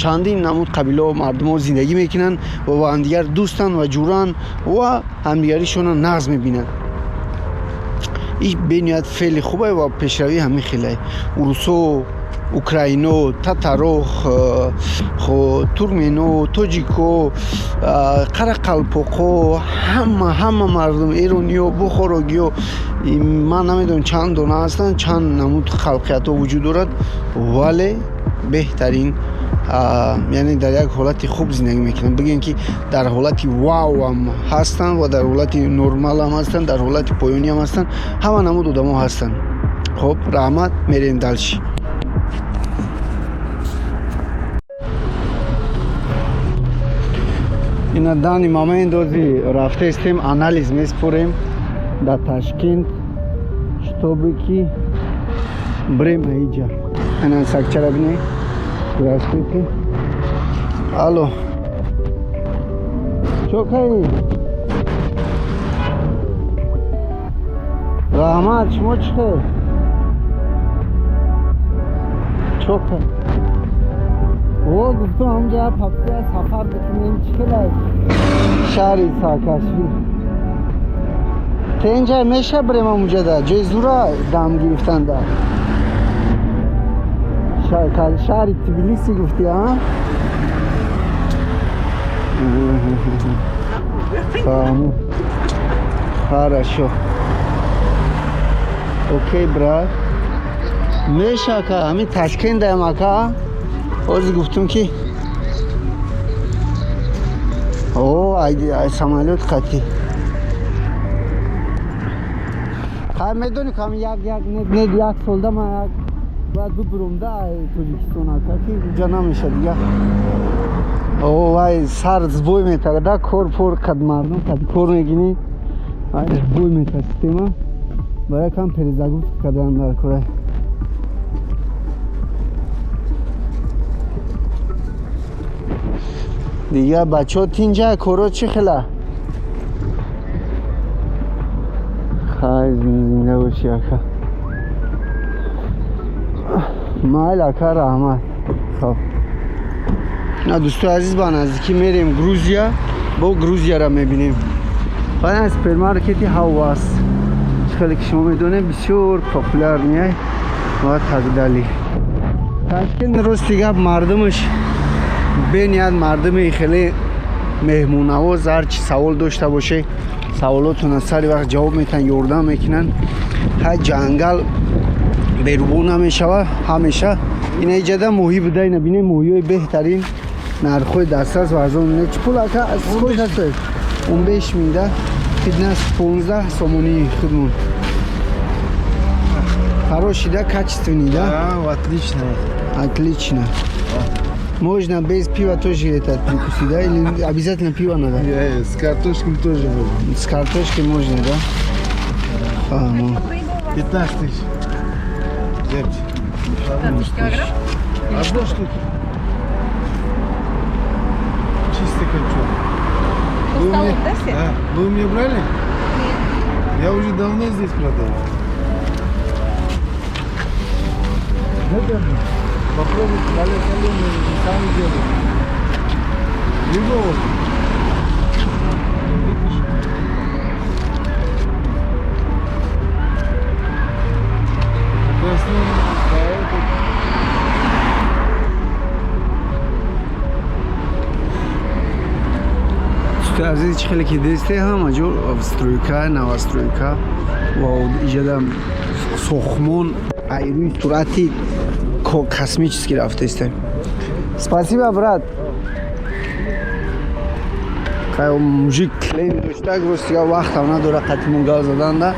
чандин намуд қабилао мардумҳо зиндагӣ мекунанд ва ба ҳамдигар дӯстанд ва ҷӯранд ва ҳамдигаришонро нағз мебинанд. ин бениҳоят феъли хубе ва пешравии ҳамин хелае. урусо, украино, татаро, туркмено, тоҷико, қарақалпоқо, ҳама мардум, эрониё, бухорогиё, ман намедонам чанд дона ҳастанд, чанд намуд халқиятҳо вуҷуд дорад, вале беҳтарин яъне дар як ҳолати хуб зиндагӣ мекунанд. Бигӯем ки дар ҳолати вавам ҳастанд ва дар ҳолати нормалам ҳастанд, дар ҳолати поёниам ҳастанд, ҳама намуд одамо ҳастанд. хоб раҳмат, мерем далши. ина дани момент дози рафтестем анализ меспорем да Ташкент, чтобы ки брем аиҷа. Ана сакчара бинед. Здравствуйте. Алло. Чокаи? Раҳмат, шумо чӣ хел? Чока. О, гуфтам ҳамҷа як ҳафта сафар бикунем, чӣ хел аст? Шаҳри Саакашвил. Тенҷа меша брем ҳамуҷада, ҷои зура дам гирифтанда. Шаҳри Тбилиси гуфти, а? Хорошо. Окей, брат. Меша ака, ҳамин Ташкент даем ака. Ҳозир гуфтум ки самолёт қатӣ. Хай медонӣ ки ҳамин як солда ман باید ببرم ده توجیکستان ها که اینجا نمیشه دیگه. وای سر زبوی میتره ده کار پر قد مردم قد کار میگینی وای زبوی میتره سیستما برای کم پریزگو کدن در کره دیگه بچه ها تینجا کارا چی خیله خیلی زنده باشی اکا مایل اکا رحمت. خب نه دوستو عزیز با نزدیکی میریم گروزیا با گروزیا را میبینیم. بعد سوپرمارکتی هاواس خیلی که شما میدونه بسیار پاپولار میای و تقدالی تشکیل روز دیگه مردمش بنیاد مردم خیلی مهمونواز هر چی سوال داشته باشه سوالاتون از سر وقت جواب میتن یاردم میکنن ها جنگل بیرون نمیشه همیشه این ایجاده موهی بوده این بینه موهی بهترین نرخوی دسترس و از اون چی پول اکا از خوش هست اون بیش میده فیتنس 15 سومونی خودمون хороший, да, качественный, да? Да, отлично. Отлично. Можно без пива тоже это прикусить, да? Или обязательно пиво надо? С картошкой тоже можно. С картошкой можно, да? А, ну. 15 тысяч. Взять. 15 килограмм? Одну штуку. Чистый кольчуг. Толстолоб, да, все? Да. Вы у меня брали? Нет. Я уже давно здесь продал. Попробуйте, соленый сами делают. Любого. То есть, ну, تو عزیز چه خیلی که دسته هم اجور سtroika نوسترویکا و ایجادم سخمون ایروی صورتی کسمیچسکی رفته است. Спасибо, брат. Кай мужик клейм дошта гуфт я вақтам надора қатимон гал задан да.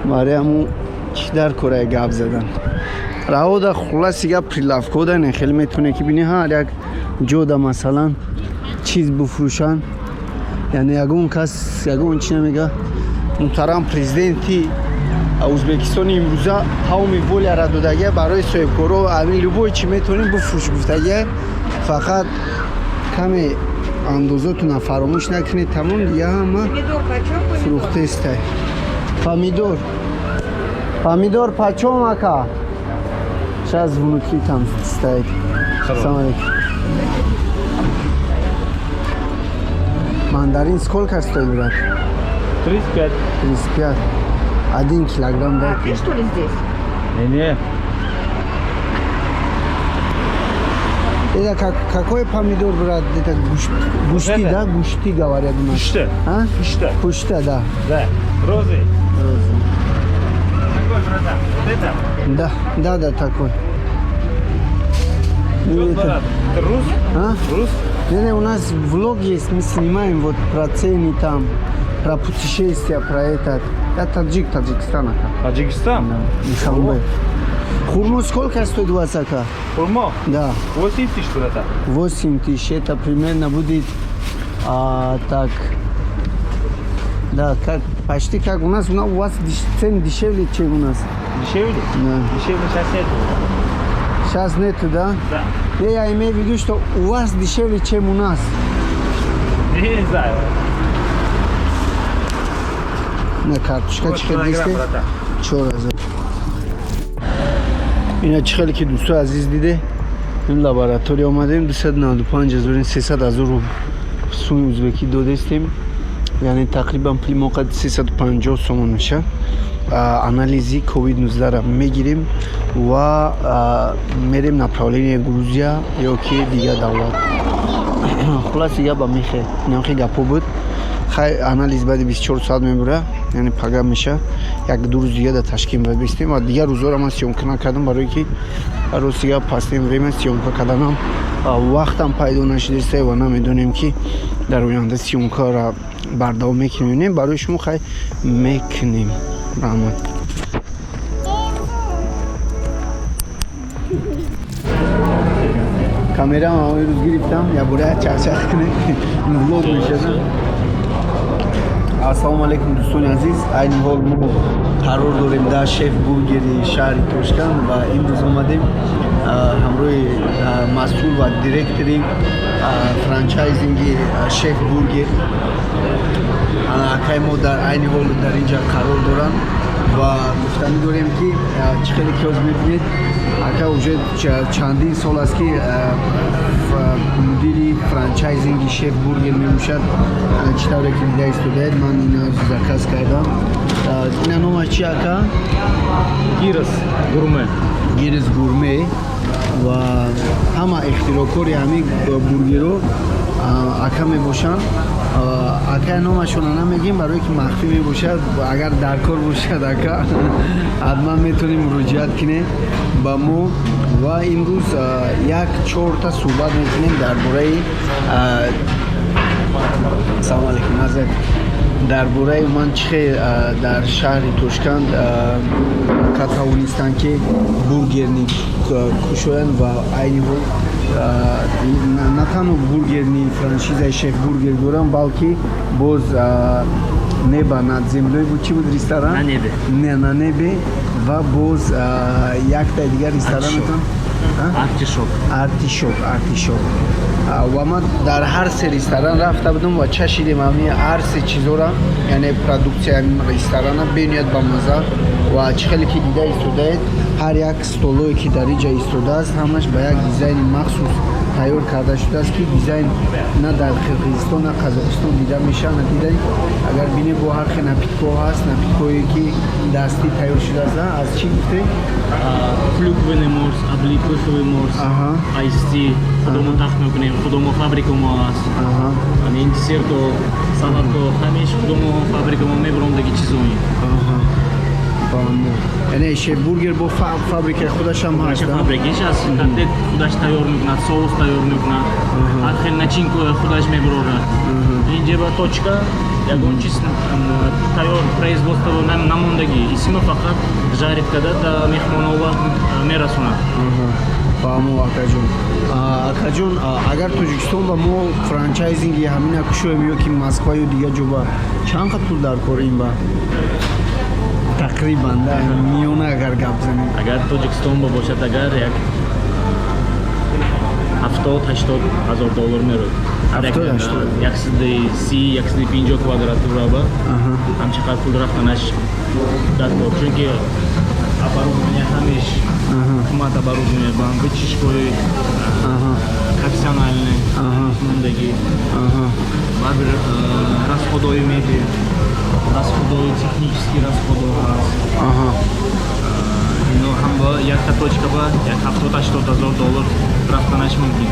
Мариаму чӣ дар кораи гап задан. Раода хуласига прилавко дан хеле метавоне ки бини ҳар як ҷода масалан чиз буфрӯшанд. Яъне ягон кас ягон чӣ намега муҳтарам президенти Узбекистони имрӯза ҳамоми волияра додага барои соҳибкоро ҳамин любое чӣ метавонем буфрӯш гуфтага фақат каме андозатуна фаромӯш накунед тамом дига ҳама фурӯхтестай. Помидор почем ака? Сейчас внутри там стоит. Салам алейкум. Мандарин сколько стоит, брат? 35. 35. 1 килограмм дайте. Ты что ли здесь? Не. Это какой помидор, брат? Это гушти, да? Гушти говорят у нас. Пушта. А? Пушта, да. Да. Розы. Какой, братан? Вот это? Да, такой. Это рус? А? Рус? Не, у нас влог есть, мы снимаем вот про цены там, про путешествия, про это. Это Таджикистан. Таджикистан? Да, Ишанбе. Хурму сколько стоит у вас, ака? Хурма? Да. 8 тысяч, братан. 8 тысяч, это примерно будет так. Да, как, почти как у нас, у вас цены дешевле, чем у нас. Дешевле? Да. Дешевле сейчас нет. Сейчас нету, да? Да. Я имею в виду, что у вас дешевле, чем у нас. Не знаю. На карточка килограмм, братан. 4 раза. اینا چه خیلی که دوستو عزیز دیده این لابراتوری آمدیم 295,000 300,000 سوم ازبکی دادستیم یعنی تقریبا پلی موقع 350 سومون میشه анализи COVID-19 را میگیریم و میریم направление گروزیا یا که دیگه دولت خلاص دیگه با میخه نمخی گپو بود خیلی анализ بعد 24 ساعت میبره یعنی پگاه میشه یک دو روز دیگه در تشکیم باید بیستیم و دیگه روزا را من سیومکه نکردم برای که روز دیگه پستیم ویمه سیومکه کردنم وقتم پیدا نشدسته و نمیدونیم که در آینده سیومکه را برداو میکنیم برای شما خیلی میکنیم رحمت کامرا ما روز گرفتم یا برای چرچخ کنه ولوگ میشه Ассаламу алейкум дӯстони азиз. Айни ҳол мо қарор дорем дар шеф бургери шаҳри Тошкан ва имрӯз омадем ҳамроҳи масъул ва директори франчайзинги шеф бургер акаи мо дар айни ҳол дар инҷа қарор дорам ва гуфтанӣ дорем ки чӣ хеле ки ҳозир мебинед ака уже чандин сол аст ки мудири франчайзинги шеф бургер мебошад чӣ тавре ки дида истодаед ман ина заказ кардам ина номаш чи ака Гирос гурме ва ҳама ихтирокори ҳамин бургерро ака мебошанд. Ака номашона намегим, барое ки махфӣ мебошад. Агар дар кор бошад ака, ҳатман метавонем муроҷиат кинем ба мо ва имрӯз як 4 суҳбат мекунем дар бораи салом алейкум назар дар бораи ман чӣ хел дар шаҳри Тошканд катавонистанд ки бургерни кушоянд ва айни ҳол на танҳо бургерни франшизаи шеф бургер дорам, балки боз неба над землёй буд, чӣ буд ресторан? На небе ва боз якта дигар ресторан метавон артишок. Ва ман дар ҳар се ресторан рафта будам ва чашидем ҳамин ҳар се чизора, яъне продуксияи ҳамин ресторана бениҳоят бамаза ва чӣ хеле ки дида истодаед, ҳар як столое ки дар инҷа истодааст ҳамаш ба як дизайни махсус тайёр карда шудааст, ки дизайн на дар Қирғизистон на Қазоқистон дида мешавад. Надидаед агар бинед бо ҳар хел напиткҳо ҳаст, напиткҳое ки дастӣ тайёр шудааст. Аз чӣ гуфте? Клюквенный морс, облепиховый морс, айсти, худомо тахт мекунем, худомо фабрикамо аст. Ин десерто, салатто, ҳамеш худомо фабрикамо мебаром даги чизои. Яъне шеф бургер бо фабрикаи худаш ҳам ҳаст? Фабрикаш аст, котлет худаш тайёр мекунад, соус тайёр мекунад, ҳар хел начинкаи худаш мебарорад. Инҷа ба точка ягон чиз тайёр производство намондагӣ, исмо фақат жарид карда да меҳмонова мерасонад. Фаҳмо акаҷон. Акаҷон, агар Тоҷикистон ба мо франчайзинги ҳамина кушоем ё ки Москва ё дигар ҷо ба чанд қад пул дар кор ин ба? Тақрибан да миёна агар гап занем. Агар Тоҷикистон бошад, агар як 70-80 ҳазор доллар мерод. 130-150 квадратура ба ҳамчақад пул рафтанаш дар кор, чунки оборудование ҳамеш қимат оборудование ба вытяжкои профессиональный мондагӣ барбир расходои мебел, расходои технический расходо ҳаст. Ино ҳам ба якта точка ба як 70-80 ҳазор доллар рафтанаш мумкин.